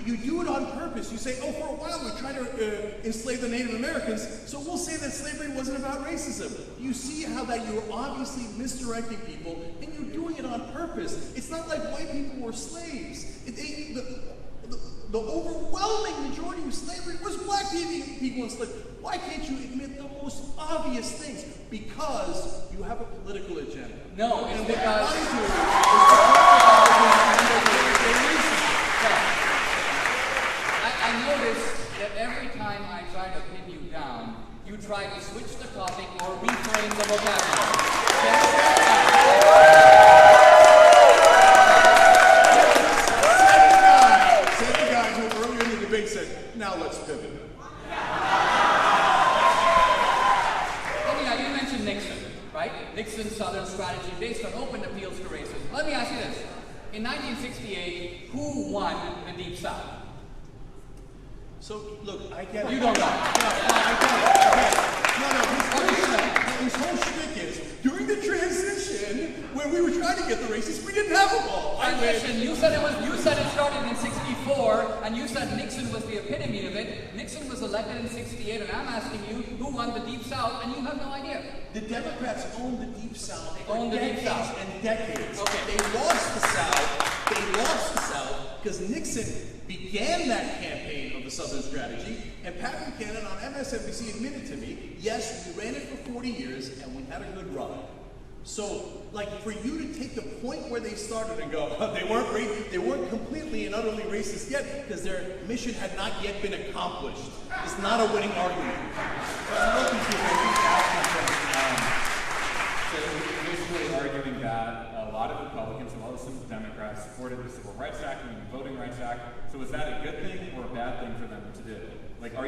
You do it on purpose. You say, oh, for a while we tried to enslave the Native Americans, so we'll say that slavery wasn't about racism. You see how that you're obviously misdirecting people, and you're doing it on purpose. It's not like white people were slaves. The overwhelming majority of slavery was black people enslaved. Why can't you admit the most obvious things? Because you have a political agenda. No, it's because I notice that every time I try to pin you down, you try to switch the topic or reframe the vocabulary. Now let's pivot. You mentioned Nixon, right? Nixon's Southern strategy based on open appeals to racism. Let me ask you this. In 1968, who won the Deep South? So, look, I get it. You don't know. I get it. No, his whole shtick is, during the transition, when we were trying to get the racists, we didn't have them all. Transition, you said it started in 64, and you said Nixon was the epitome of it. Nixon was elected in 68, and I'm asking you, who won the Deep South, and you have no idea. The Democrats owned the Deep South for decades and decades. Okay. They lost the South because Nixon began that campaign of the Southern strategy, and Pat Buchanan on MSNBC admitted to me, yes, we ran it for 40 years, and we had a good run. So, like, for you to take the point where they started and go, they weren't completely and utterly racist yet, because their mission had not yet been accomplished. It's not a winning argument. So you're basically arguing that a lot of Republicans, a lot of some Democrats supported the Civil Rights Act and the Voting Rights Act. So is that a good thing or a bad thing for them to do? Like, No,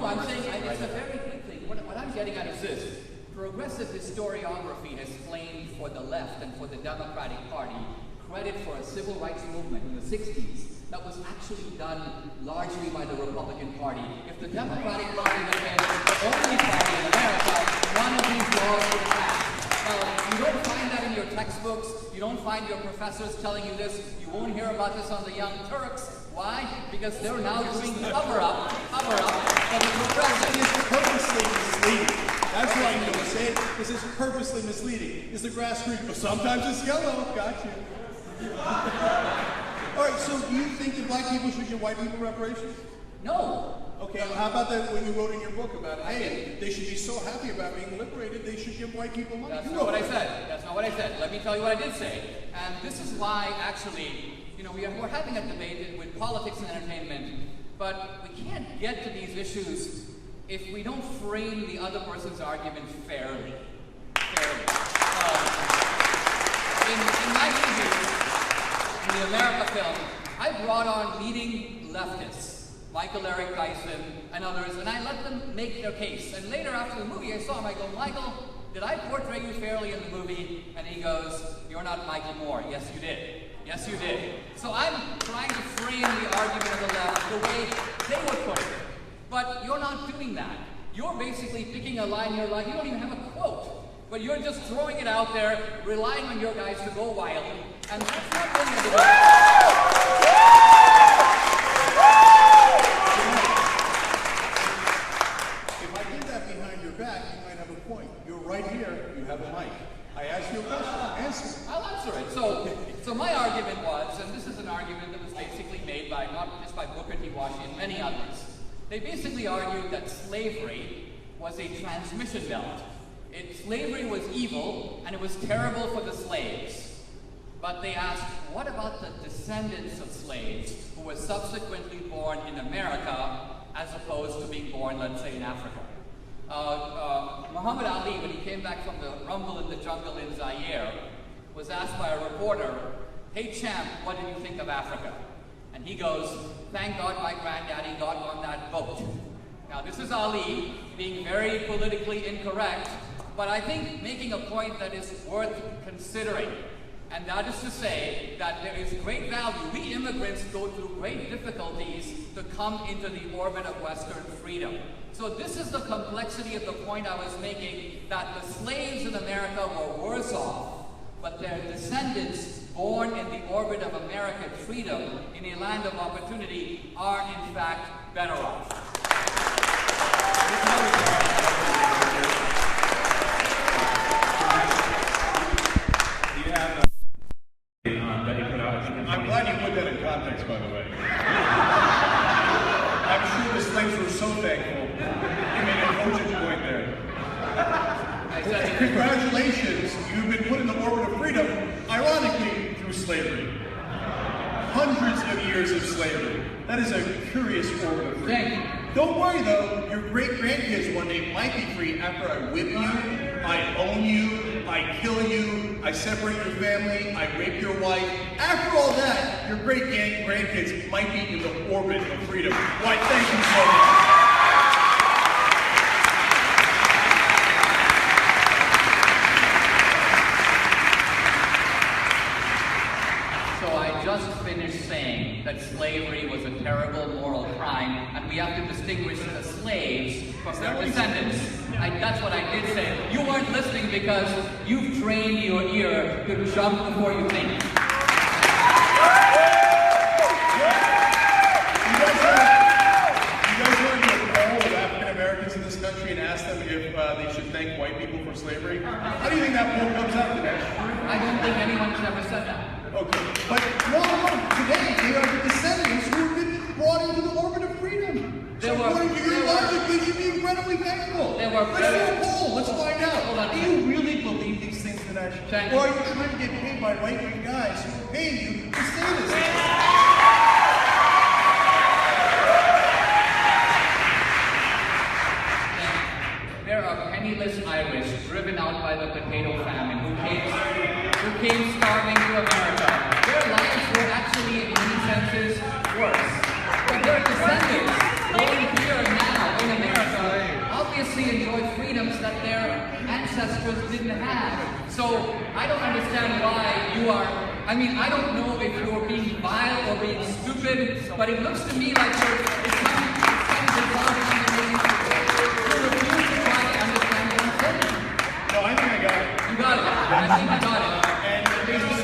I'm saying it's a very good thing. What I'm getting at is this. Progressive historiography has claimed for the left and for the Democratic Party credit for a civil rights movement in the 60s that was actually done largely by the Republican Party. If the Democratic Party had been the only party in America, none of these laws would have passed. Now, you don't find that in your textbooks. You don't find your professors telling you this. You won't hear about this on the Young Turks. Why? Because they're now doing cover-up for the progressive. It's purposely misleading. That's why you don't say it, because it's purposely misleading. Is the grass green? Well, sometimes it's yellow. Got you. All right, so do you think that black people should give white people reparations? No. Okay, well, how about that when you wrote in your book about it? Hey, they should be so happy about being liberated, they should give white people money. That's not what I said. That's not what I said. Let me tell you what I did say. And this is why, actually, we're having a debate with politics and entertainment, but we can't get to these issues if we don't frame the other person's argument fairly. In my view, the America film, I brought on leading leftists, Michael Eric Dyson and others, and I let them make their case. And later after the movie, I saw him, I go, Michael, did I portray you fairly in the movie? And he goes, you're not Michael Moore. Yes, you did. Yes, you did. So I'm trying to frame the argument of the left the way they would put it. But you're not doing that. You're basically picking a line, you don't even have a quote. But you're just throwing it out there, relying on your guys to go wild. And that's not really the way. If I did that behind your back, you might have a point. You're right here, you have a mic. I asked you a question, answer it. I'll answer it. So my argument was, and this is an argument that was basically made by, not just by Booker T. Washington and many others, they basically argued that slavery was a transmission belt. Slavery was evil, and it was terrible for the slaves. But they asked, what about the descendants of slaves who were subsequently born in America as opposed to being born, let's say, in Africa? Muhammad Ali, when he came back from the rumble in the jungle in Zaire, was asked by a reporter, hey champ, what did you think of Africa? And he goes, thank God my granddaddy got on that boat. Now this is Ali being very politically incorrect, but I think making a point that is worth considering. And that is to say that there is great value. We immigrants go through great difficulties to come into the orbit of Western freedom. So this is the complexity of the point I was making, that the slaves in America were worse off, but their descendants born in the orbit of American freedom, in a land of opportunity, are in fact better off. Do you have that you put out? I'm glad you put that in context, by the way. I'm sure the slaves were so thankful. You made a cogent point there. Congratulations, you've been put in the orbit of freedom, ironically, through slavery. Hundreds of years of slavery. That is a curious orbit of freedom. Don't worry though, your great-grandkids one day might be free after I whip you, I own you, I kill you, I separate your family, I rape your wife. After all that, your great-grandkids might be in the orbit of freedom. Why, thank you so much. Just finished saying that slavery was a terrible moral crime, and we have to distinguish the slaves from their descendants. That's what I did say. You weren't listening because you've trained your ear to jump before you think. You guys want to do a poll of African Americans in this country and ask them if they should thank white people for slavery? How do you think that poll comes out, Dinesh? I don't think anyone's ever said that. Okay, but no, today they are the descendants who have been brought into the orbit of freedom. So according to your logic, they should be incredibly thankful. Let's do a poll, let's find out. Do you really believe these things, Dinesh? Or are you trying to get paid by right-wing guys who are paying you to say this? There are penniless Irish driven out by the potato famine who came starving to America. Their lives were actually, in many senses, worse. But their descendants, born here now in America, obviously enjoy freedoms that their ancestors didn't have. So I don't understand why you are, I don't know if you're being vile or being stupid, but it looks to me like you're, it's some bizarre combination to refuse to try to understand what I'm saying. No, I think I got it. You got it. I think I got it.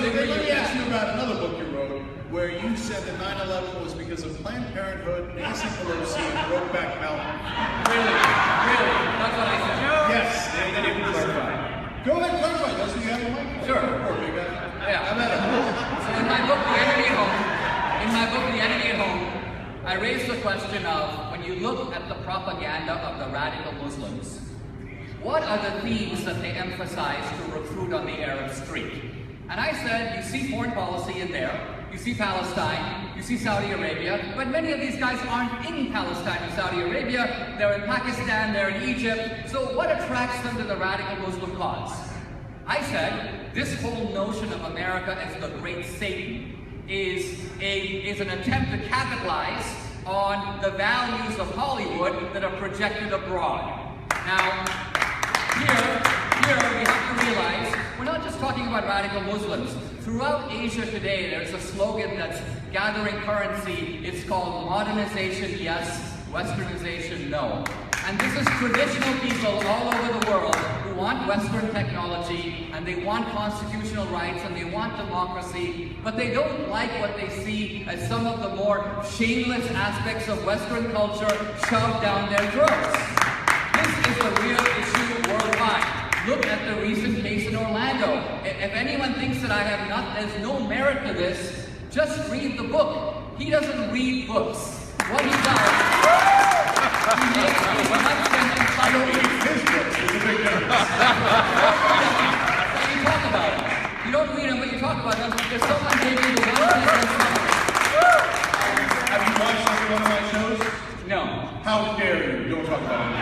Let me ask you about another book you wrote, where you said that 9/11 was because of Planned Parenthood, Nancy Pelosi, and Brokeback Mountain. Really? That's what I said. Yes, and then you can clarify. Go ahead, clarify. That's what you have in mind. Sure. Yeah. So in my book, The Enemy at Home, I raised the question of, when you look at the propaganda of the radical Muslims, what are the themes that they emphasize to recruit on the Arab street? And I said, you see foreign policy in there, you see Palestine, you see Saudi Arabia, but many of these guys aren't in Palestine and Saudi Arabia, they're in Pakistan, they're in Egypt, so what attracts them to the radical Muslim cause? I said, this whole notion of America as the great Satan is an attempt to capitalize on the values of Hollywood that are projected abroad. Now, here we have to realize, we're not just talking about radical Muslims. Throughout Asia today, there's a slogan that's gathering currency. It's called modernization, yes, westernization, no. And this is traditional people all over the world who want Western technology, and they want constitutional rights, and they want democracy, but they don't like what they see as some of the more shameless aspects of Western culture shoved down their throats. This is a real issue worldwide. Look at the recent case in Orlando. If anyone thinks that there's no merit to this, just read the book. He doesn't read books. What he does, he makes these nutshell entitled his books. There's a big difference. But you talk about them. You don't read them, but you talk about them because someone gave you the one sentence. Have you watched every one of my shows? No. How dare you? You don't talk about it.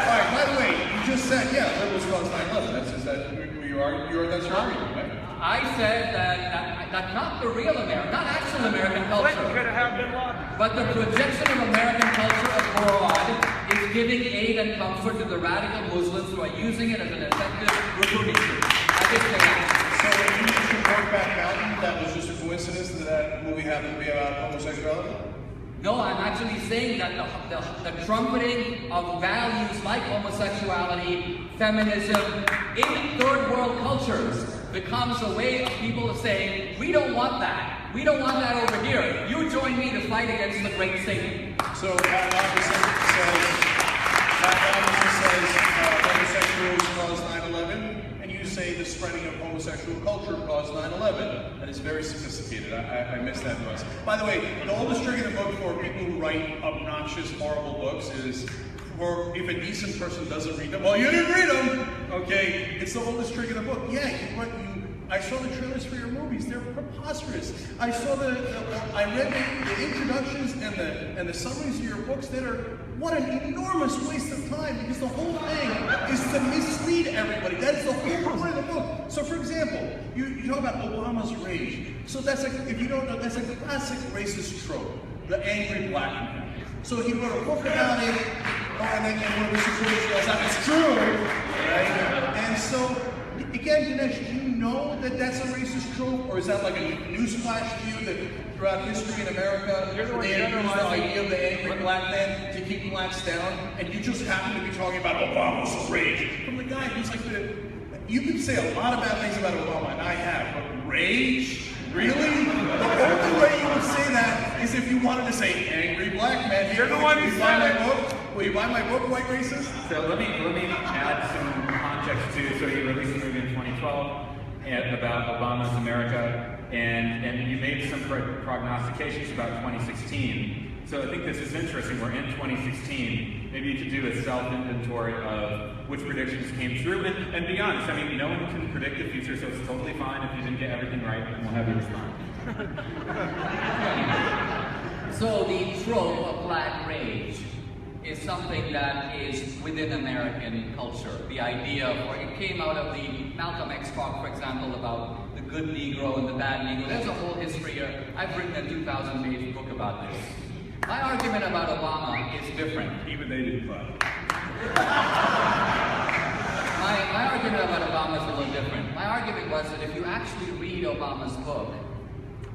All right, by the way, you just said, yeah, liberals caused 9/11. That's your argument, right? I said that not the real American, not actual American culture, but the projection of American culture abroad is giving aid and comfort to the radical Muslims who are using it as an effective recruiting tool. I think they are. So when you support Back Mountain, that was just a coincidence that movie happened to be about homosexuality? No, I'm actually saying that the trumpeting of values like homosexuality, feminism, in third world cultures becomes a way of people saying, we don't want that. We don't want that over here. You join me to fight against the great Satan. So that homosexuals caused 9/11, and you say the spreading of homosexual culture caused 9/11. That is very sophisticated. I missed that nuance. By the way, the oldest trick in the book for people who write obnoxious, horrible books is, or if a decent person doesn't read them, well, you didn't read them, okay? It's the oldest trick in the book. Yeah, I saw the trailers for your movies. They're preposterous. I saw I read the introductions and the summaries of your books that are, what an enormous waste of time, because the whole thing is to mislead everybody. That is the whole point of the book. So for example, you talk about Obama's rage. So that's like, if you don't know, that's a classic racist trope, the angry black man. So he wrote a book about it, and then one of the supporters goes out, it's true, right? And so, again, Dinesh, do you know that that's a racist trope, or is that like a newsflash to you that throughout history in America, they introduced the idea of the angry black man to keep blacks down, and you just happen to be talking about Obama's rage from the guy who's like you can say a lot of bad things about Obama, and I have, but rage? Really? The only way you would say that is if you wanted to say angry black man. You're the one who said it. Will you buy my book, White Racist? So let me add some context to. So he released a movie in 2012 about Obama's America, and you made some prognostications about 2016. So I think this is interesting. We're in 2016. Maybe you could do a self-inventory of which predictions came through. And be honest, I mean, no one can predict the future, so it's totally fine if you didn't get everything right, and we'll have you respond. So the trope of black rage is something that is within American culture. The idea of, it came out of the Malcolm X talk, for example, about the good Negro and the bad Negro. There's a whole history here. I've written a 2,000-page book about this. My argument about Obama is different. Even they didn't buy. My argument about Obama is a little different. My argument was that if you actually read Obama's book,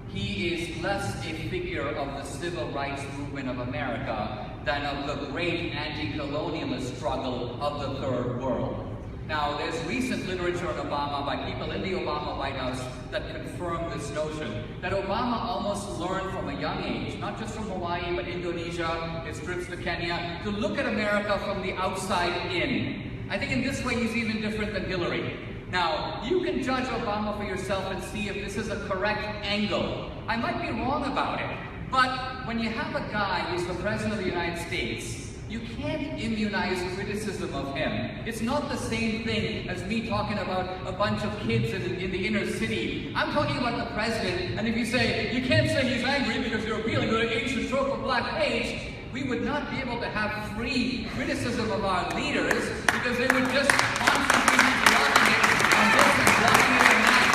he is less a figure of the civil rights movement of America than of the great anti-colonialist struggle of the Third World. Now, there's recent literature on Obama by people in the Obama White House that confirm this notion, that Obama almost learned from a young age, not just from Hawaii, but Indonesia, his trips to Kenya, to look at America from the outside in. I think in this way he's even different than Hillary. Now, you can judge Obama for yourself and see if this is a correct angle. I might be wrong about it, but when you have a guy who's the President of the United States, you can't immunize criticism of him. It's not the same thing as me talking about a bunch of kids in the inner city. I'm talking about the president, and if you say, you can't say he's angry because you're appealing to the ancient trope of black rage, we would not be able to have free criticism of our leaders because they would just constantly be blocking it on this and blocking it on that.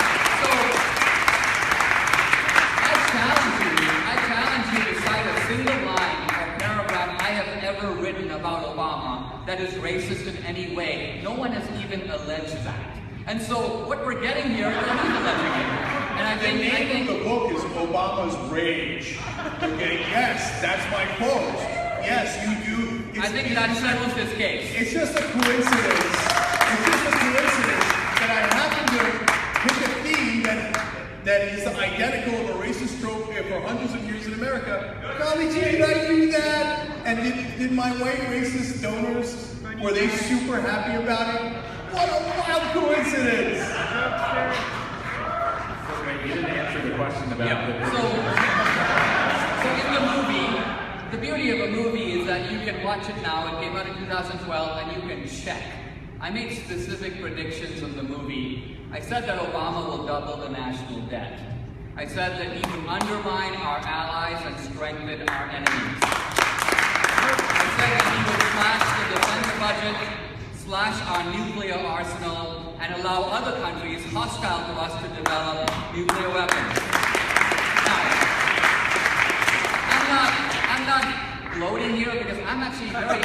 So that is racist in any way. No one has even alleged that. And so what we're getting here is alleging it. And I think the name of the book is Obama's Rage. Okay, yes, that's my quote. Yes, you do. I think that settles this case. It's just a coincidence. It's just a coincidence that I happen to pick a theme that is identical of a racist trope for hundreds of years in America. Golly gee, did I do that? And did my white racist donors, were they super happy about it? What a wild coincidence! You didn't answer the question about So in the movie, the beauty of a movie is that you can watch it now. It came out in 2012, and you can check. I made specific predictions of the movie. I said that Obama will double the national debt. I said that he would undermine our allies and strengthen our enemies. I said that he would slash the defense budget, slash our nuclear arsenal, and allow other countries hostile to us to develop nuclear weapons. Now, I'm not gloating here because I'm actually very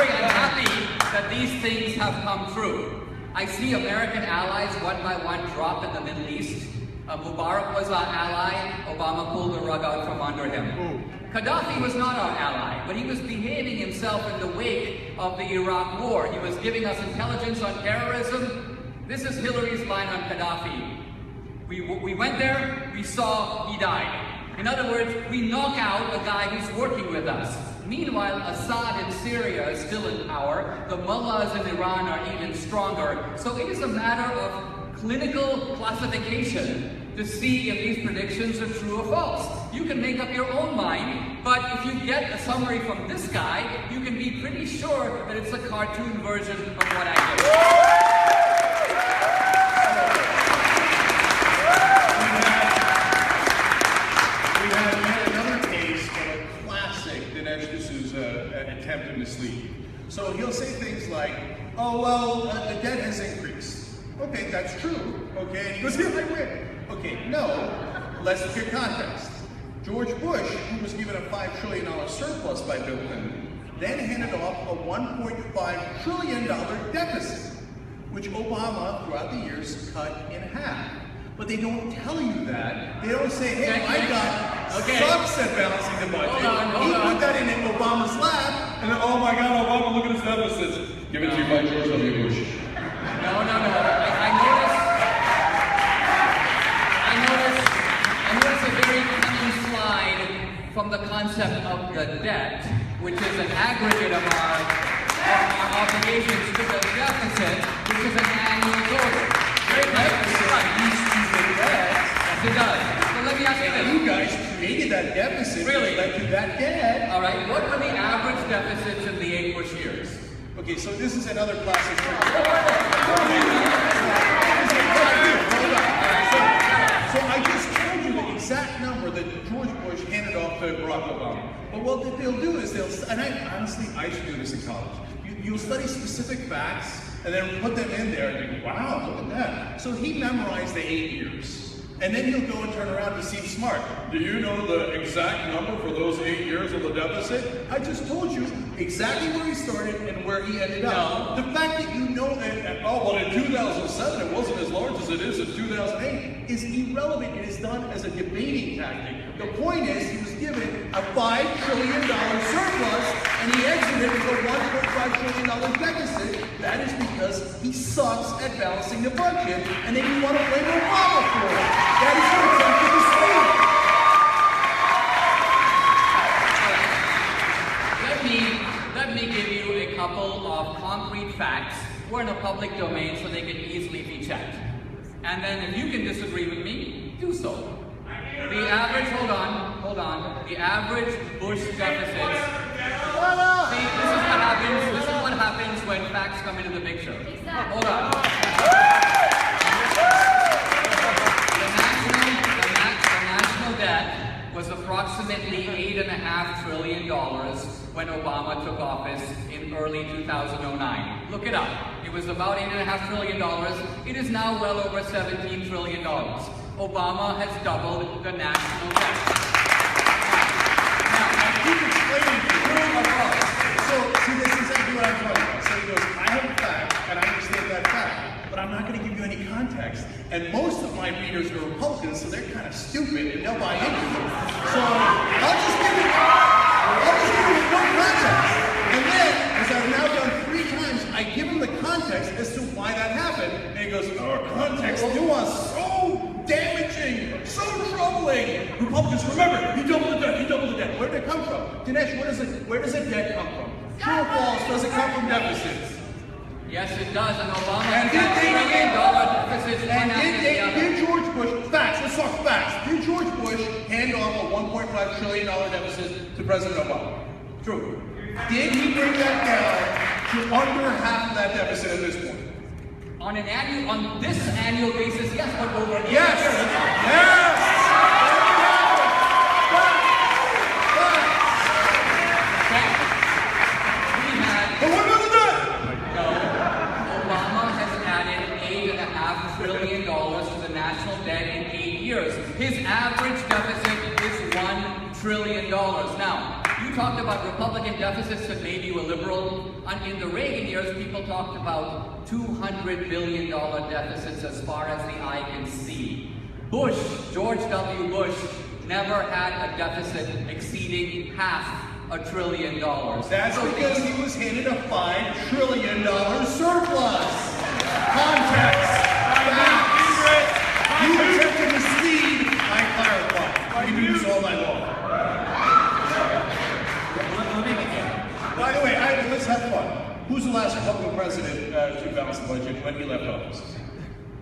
unhappy that these things have come true. I see American allies one by one drop in the Middle East. Mubarak was our ally. Obama pulled the rug out from under him. Gaddafi was not our ally, but he was behaving himself in the wake of the Iraq War. He was giving us intelligence on terrorism. This is Hillary's line on Gaddafi. We went there, we saw, he died. In other words, we knock out a guy who's working with us. Meanwhile, Assad in Syria is still in power. The mullahs in Iran are even stronger. So it is a matter of clinical classification to see if these predictions are true or false. You can make up your own mind, but if you get a summary from this guy, you can be pretty sure that it's a cartoon version of what I did. We had another case of a classic Dinesh D'Souza attempt to mislead. So he'll say things like, oh, well, the debt has increased. Okay, that's true. Okay, and he goes, here, I win. Okay, no, let's look at context. George Bush, who was given a $5 trillion surplus by Bill Clinton, then handed off a $1.5 trillion deficit, which Obama, throughout the years, cut in half. But they don't tell you that. They don't say, hey, my God sucks at balancing the budget. He put that in Obama's lap, and then, oh my God, Obama, look at his deficits. Give it to you by George W. Bush. No. I noticed a very cunning slide from the concept of the debt, which is an aggregate of our obligations to the deficit, which is an annual total. Very clever. Yes, it does. So let me ask you this. You guys created that deficit. Really? Led to that debt. All right. What were the average deficits in the 8 Bush years? Okay, so this is another classic. So I just told you the exact number that George Bush handed off to Barack Obama. But what they'll do is and I should do this in college. You'll study specific facts and then put them in there and think, wow, look at that. So he memorized the 8 years. And then he'll go and turn around to seem smart. Do you know the exact number for those 8 years of the deficit? I just told you exactly where he started and where he ended up. The fact that you know that, oh, well, in 2007 it wasn't as large as it is in 2008 is irrelevant. It is done as a debating tactic. The point is, he was given a $5 trillion surplus and he exited with a $1.5 trillion deficit. That is because he sucks at balancing the budget, and then you want to blame Obama for it. That is your attempt to mislead. Let me give you a couple of concrete facts. We're in a public domain, so they can easily be checked. And then if you can disagree with me, do so. The average, hold on. The average Bush deficits. See, this is what happens when facts come into the picture. Hold on. The national debt was approximately $8.5 trillion when Obama took office in early 2009. Look it up. It was about $8.5 trillion. It is now well over $17 trillion. Obama has doubled the national debt. Now, I keep explaining to you. So, see, this is exactly what I'm talking about. Dinesh, where does the debt come from? True or false? Does it come from deficits? Yes, it does, and Obama And has $1 trillion deficits. did George Bush, facts, let's talk facts. Did George Bush hand off a $1.5 trillion deficit to President Obama? True. Did he bring that down to under half of that deficit at this point? On this annual basis, yes, but over a year. Yes! But what about the debt? No. Obama has added $8.5 trillion to the national debt in 8 years. His average deficit is $1 trillion. Now, you talked about Republican deficits that made you a liberal. In the Reagan years, people talked about $200 billion deficits as far as the eye can see. George W. Bush, never had a deficit exceeding $500 billion. That's because he was handed a $5 trillion surplus. Context. Facts. You attempt to mislead, I clarify. You do this all night long. By the way, let's have fun. Who's the last Republican president to balance the budget when he left office?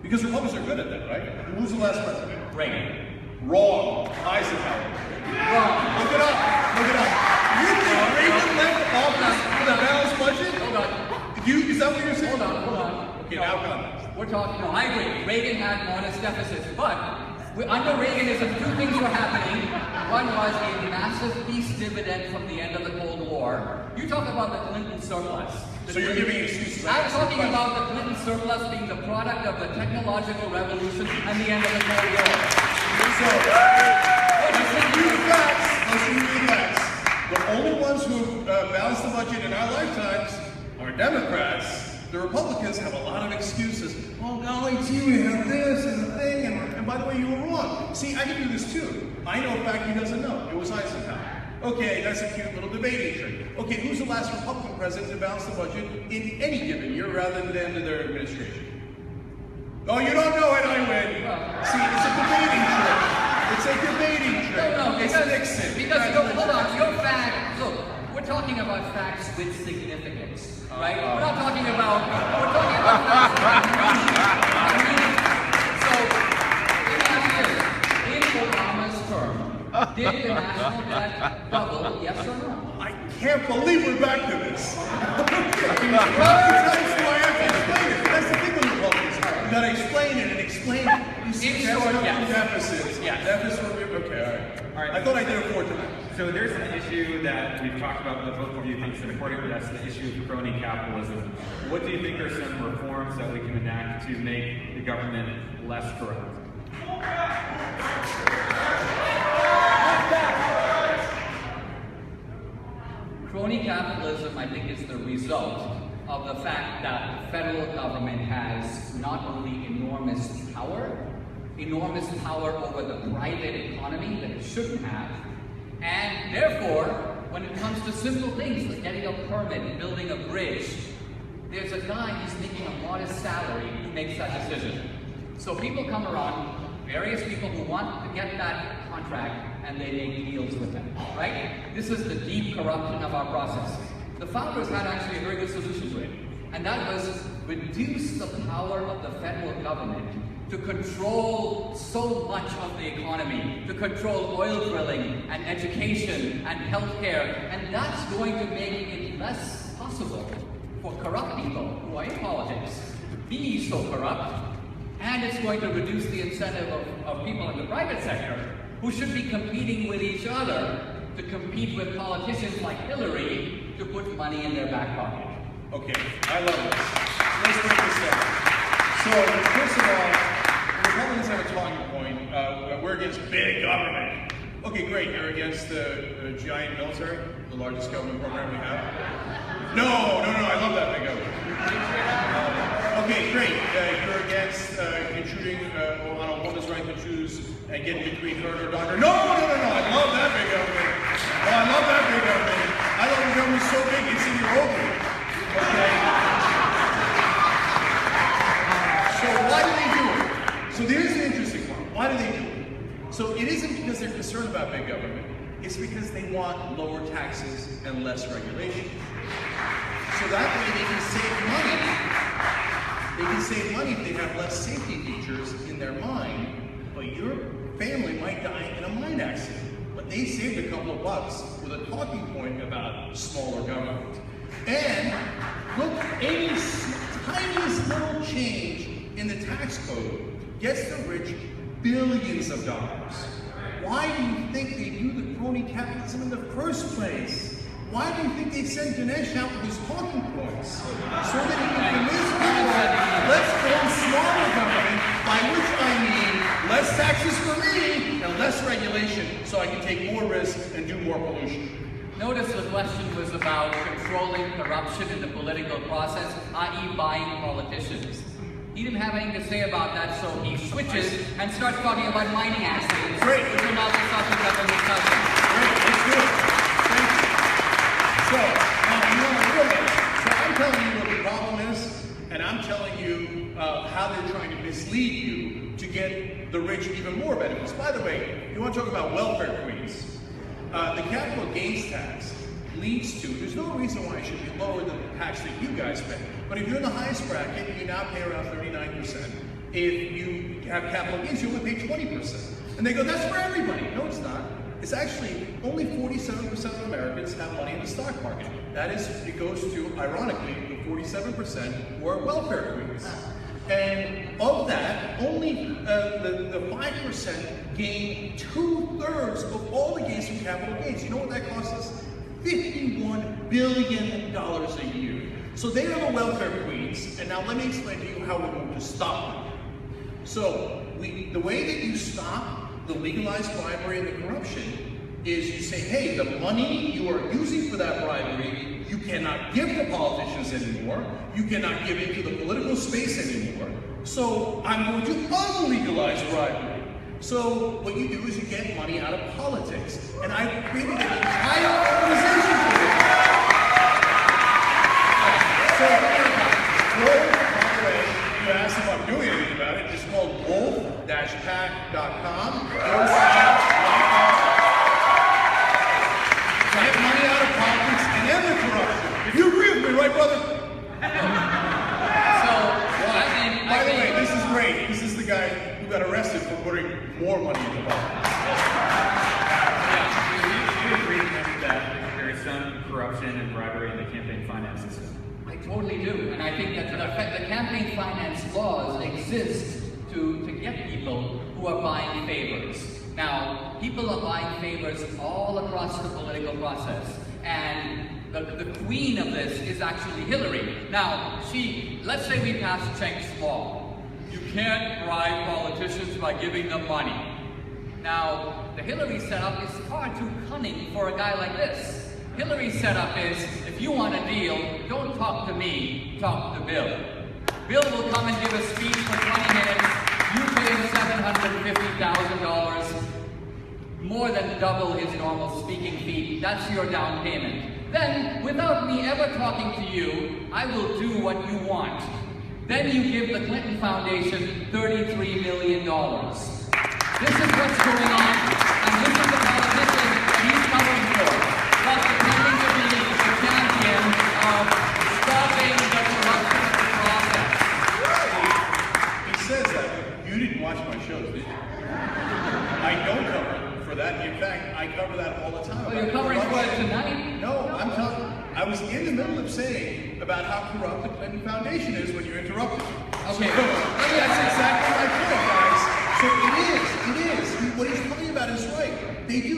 Because Republicans are good at that, right? Who's the last president? Reagan. Wrong. Eisenhower. Wrong. Look it up. You think Reagan left office with a balanced budget? Hold on. Is that what you're saying? Hold on. Okay, now comments. I agree. Reagan had modest deficits, but under Reaganism, two things were happening. One was a massive peace dividend from the end of the Cold War. You talk about the Clinton surplus. So you're giving excuses. I'm talking about the Clinton surplus being the product of the technological revolution and the end of the Cold War. So, let's review facts. The only ones who balanced the budget in our lifetimes are Democrats. The Republicans have a lot of excuses. Oh, golly gee, we have this and the thing, and by the way, you were wrong. See, I can do this too. I know a fact he doesn't know. It was Eisenhower. Okay, that's a cute little debating trick. Okay, who's the last Republican president to balance the budget in any given year rather than the end of their administration? Oh, you don't know it, I win. See, it's a debating trick. It's a debating trick. No, it's Nixon. Because, hold on, your fact, look, we're talking about facts with significance, right? We're talking about facts. So, let me ask you this. In Obama's term, did the national debt double, yes or no? I can't believe we're back to this. That's the thing with Republicans. You gotta explain it and explain it. You see, deficits. Yes. Deficits will be, okay, all right. I thought I did it 4 times. So there's an issue that we've talked about that both of you think is important. That's the issue of crony capitalism. What do you think are some reforms that we can enact to make the government less corrupt? Crony capitalism, I think, is the result of the fact that the federal government has not only enormous power over the private economy that it shouldn't have, and therefore, when it comes to simple things like getting a permit, building a bridge, there's a guy who's making a modest salary who makes that decision. So people come around, various people who want to get that contract, and they make deals with them, right? This is the deep corruption of our process. The founders had actually a very good solution to it, and that was reduce the power of the federal government to control so much of the economy, to control oil drilling and education and healthcare, and that's going to make it less possible for corrupt people who are in politics to be so corrupt, and it's going to reduce the incentive of people in the private sector who should be competing with each other to compete with politicians like Hillary to put money in their back pocket. Okay, I love this. Let's break this down. So, first of all, the Republicans have a talking point. We're against big government. Okay, great. You're against the giant military, the largest government program we have? No, I love that big government. Okay, great. You're against intruding on a woman's right to choose and getting between her and her daughter. No, I love that big government. Oh, I love that big government. I love the government so big it's in your ovary. Okay. So why do they do it? So there's the interesting one. Why do they do it? So it isn't because they're concerned about big government. It's because they want lower taxes and less regulation. So that way they can save money. They can save money if they have less safety features in their mine, but your family might die in a mine accident. But they saved a couple of bucks with a talking point about smaller government. And look, any tiniest little change in the tax code gets the rich billions of dollars. Why do you think they do the crony capitalism in the first place? Why do you think they send Dinesh out with his talking points? So that he can convince people, let's form smaller government, by which I mean less taxes for me and less regulation so I can take more risk and do more pollution. Notice the question was about controlling corruption in the political process, i.e. buying politicians. He didn't have anything to say about that, so he switches and starts talking about mining accidents. Great. Which are not the subject of the discussion. Great, let's do it. Thank you. So, you want to realize, so I'm telling you what the problem is, and I'm telling you how they're trying to mislead you to get the rich even more benefits. By the way, you want to talk about welfare queens. The capital gains tax leads to, there's no reason why it should be lower than the tax that you guys pay. But if you're in the highest bracket, you now pay around 39%. If you have capital gains, you only pay 20%. And they go, that's for everybody. No, it's not. It's actually only 47% of Americans have money in the stock market. That is, it goes to, ironically, the 47% who are welfare queens. And of that, only the 5% gain 2/3 of all the gains from capital gains. You know what that costs us? $51 billion a year. So they are the welfare queens, and now let me explain to you how we're going to stop them. So the way that you stop the legalized bribery and the corruption is you say, hey, the money you are using for that bribery, you cannot give to politicians anymore. You cannot give into the political space anymore. So I'm going to unlegalize bribery. So what you do is you get money out of politics. And I created an entire organization for this. So, Wolf, by the way, you asked if I'm doing anything about it. It's called wolf-pac.com. Get money out of politics and end the corruption. If you agree with me, right, brother? By the way, this is great. This is the guy who got arrested for putting more money into politics. You agree that there is some corruption and bribery in the campaign finance system? I totally do, and I think that the campaign finance laws exist to get people who are buying favors. Now, people are buying favors all across the political process, and the queen of this is actually Hillary. Now, let's say we pass Cenk's law. You can't bribe politicians by giving them money. Now, the Hillary setup is far too cunning for a guy like this. Hillary's setup is, if you want a deal, don't talk to me, talk to Bill. Bill will come and give a speech for 20 minutes, you pay him $750,000, more than double his normal speaking fee, that's your down payment. Then, without me ever talking to you, I will do what you want. Then you give the Clinton Foundation $33 million. This is what's going on, and this is the politician he's covering for. But pretending to be the champion of stopping the corruption process. He says that. You didn't watch my shows, did you? I don't cover for that. In fact, I cover that all the time. Well, you're covering for it tonight? No, I'm telling you. I was in the middle of saying about how corrupt the Clinton Foundation is when you interrupted me. Okay. So, that's exactly my point, guys. So it is. What he's talking about is right. They do.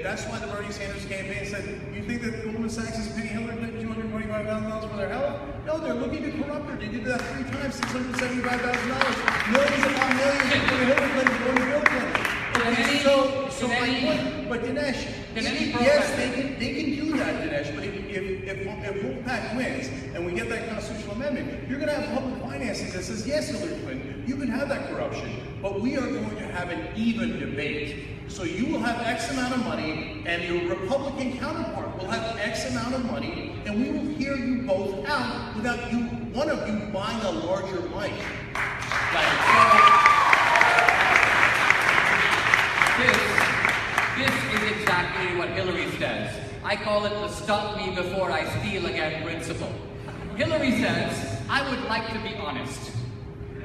That's why the Bernie Sanders campaign said, you think that Goldman Sachs is paying Hillary Clinton $225,000 for their health? No, they're looking to corrupt her. They did that 3 times, $675,000. Millions upon millions going to Hillary Clinton, going to Bill Clinton. Okay, so my point, but Dinesh, yes, they can do that, Dinesh, but if Wolfpack wins and we get that constitutional amendment, you're going to have public financing that says, yes, Hillary Clinton, you can have that corruption, but we are going to have an even debate. So you will have X amount of money, and your Republican counterpart will have X amount of money, and we will hear you both out without one of you buying a larger mic. This is exactly Hillary says. I call it the stop me before I steal again principle. Hillary says, I would like to be honest,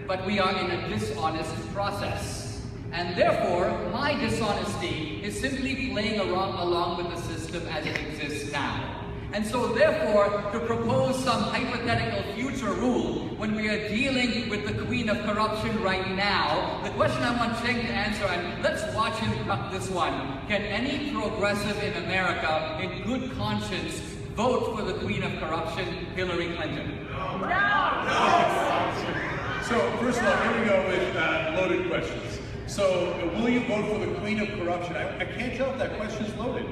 but we are in a dishonest process. And therefore, my dishonesty is simply playing along with the system as it exists now. And so therefore, to propose some hypothetical future rule when we are dealing with the queen of corruption right now, the question I want Cenk to answer, and let's watch him cut this one. Can any progressive in America, in good conscience, vote for the queen of corruption, Hillary Clinton? So, first of all, here we go with loaded questions. So, will you vote for the queen of corruption? I can't tell if that question's loaded.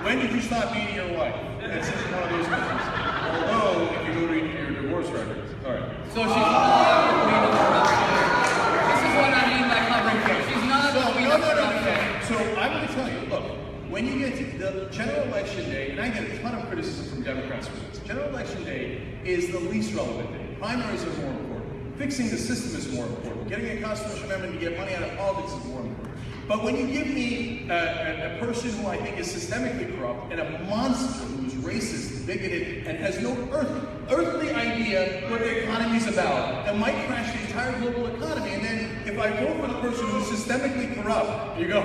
When did you stop beating your wife? That's just one of those questions. Although, if you go read your divorce records. All right. So she's not the queen of corruption. This is what I mean by covering her. She's not the queen of corruption. So I'm going to tell you, look, when you get to the general election day, and I get a ton of criticism from Democrats for this, general election day is the least relevant day. Primaries are more important. Fixing the system is more important. Getting a constitutional amendment to get money out of politics is more important. But when you give me a person who I think is systemically corrupt and a monster who's racist, bigoted, and has no earthly idea what the economy is about, and might crash the entire global economy, and then if I vote for the person who's systemically corrupt, you go,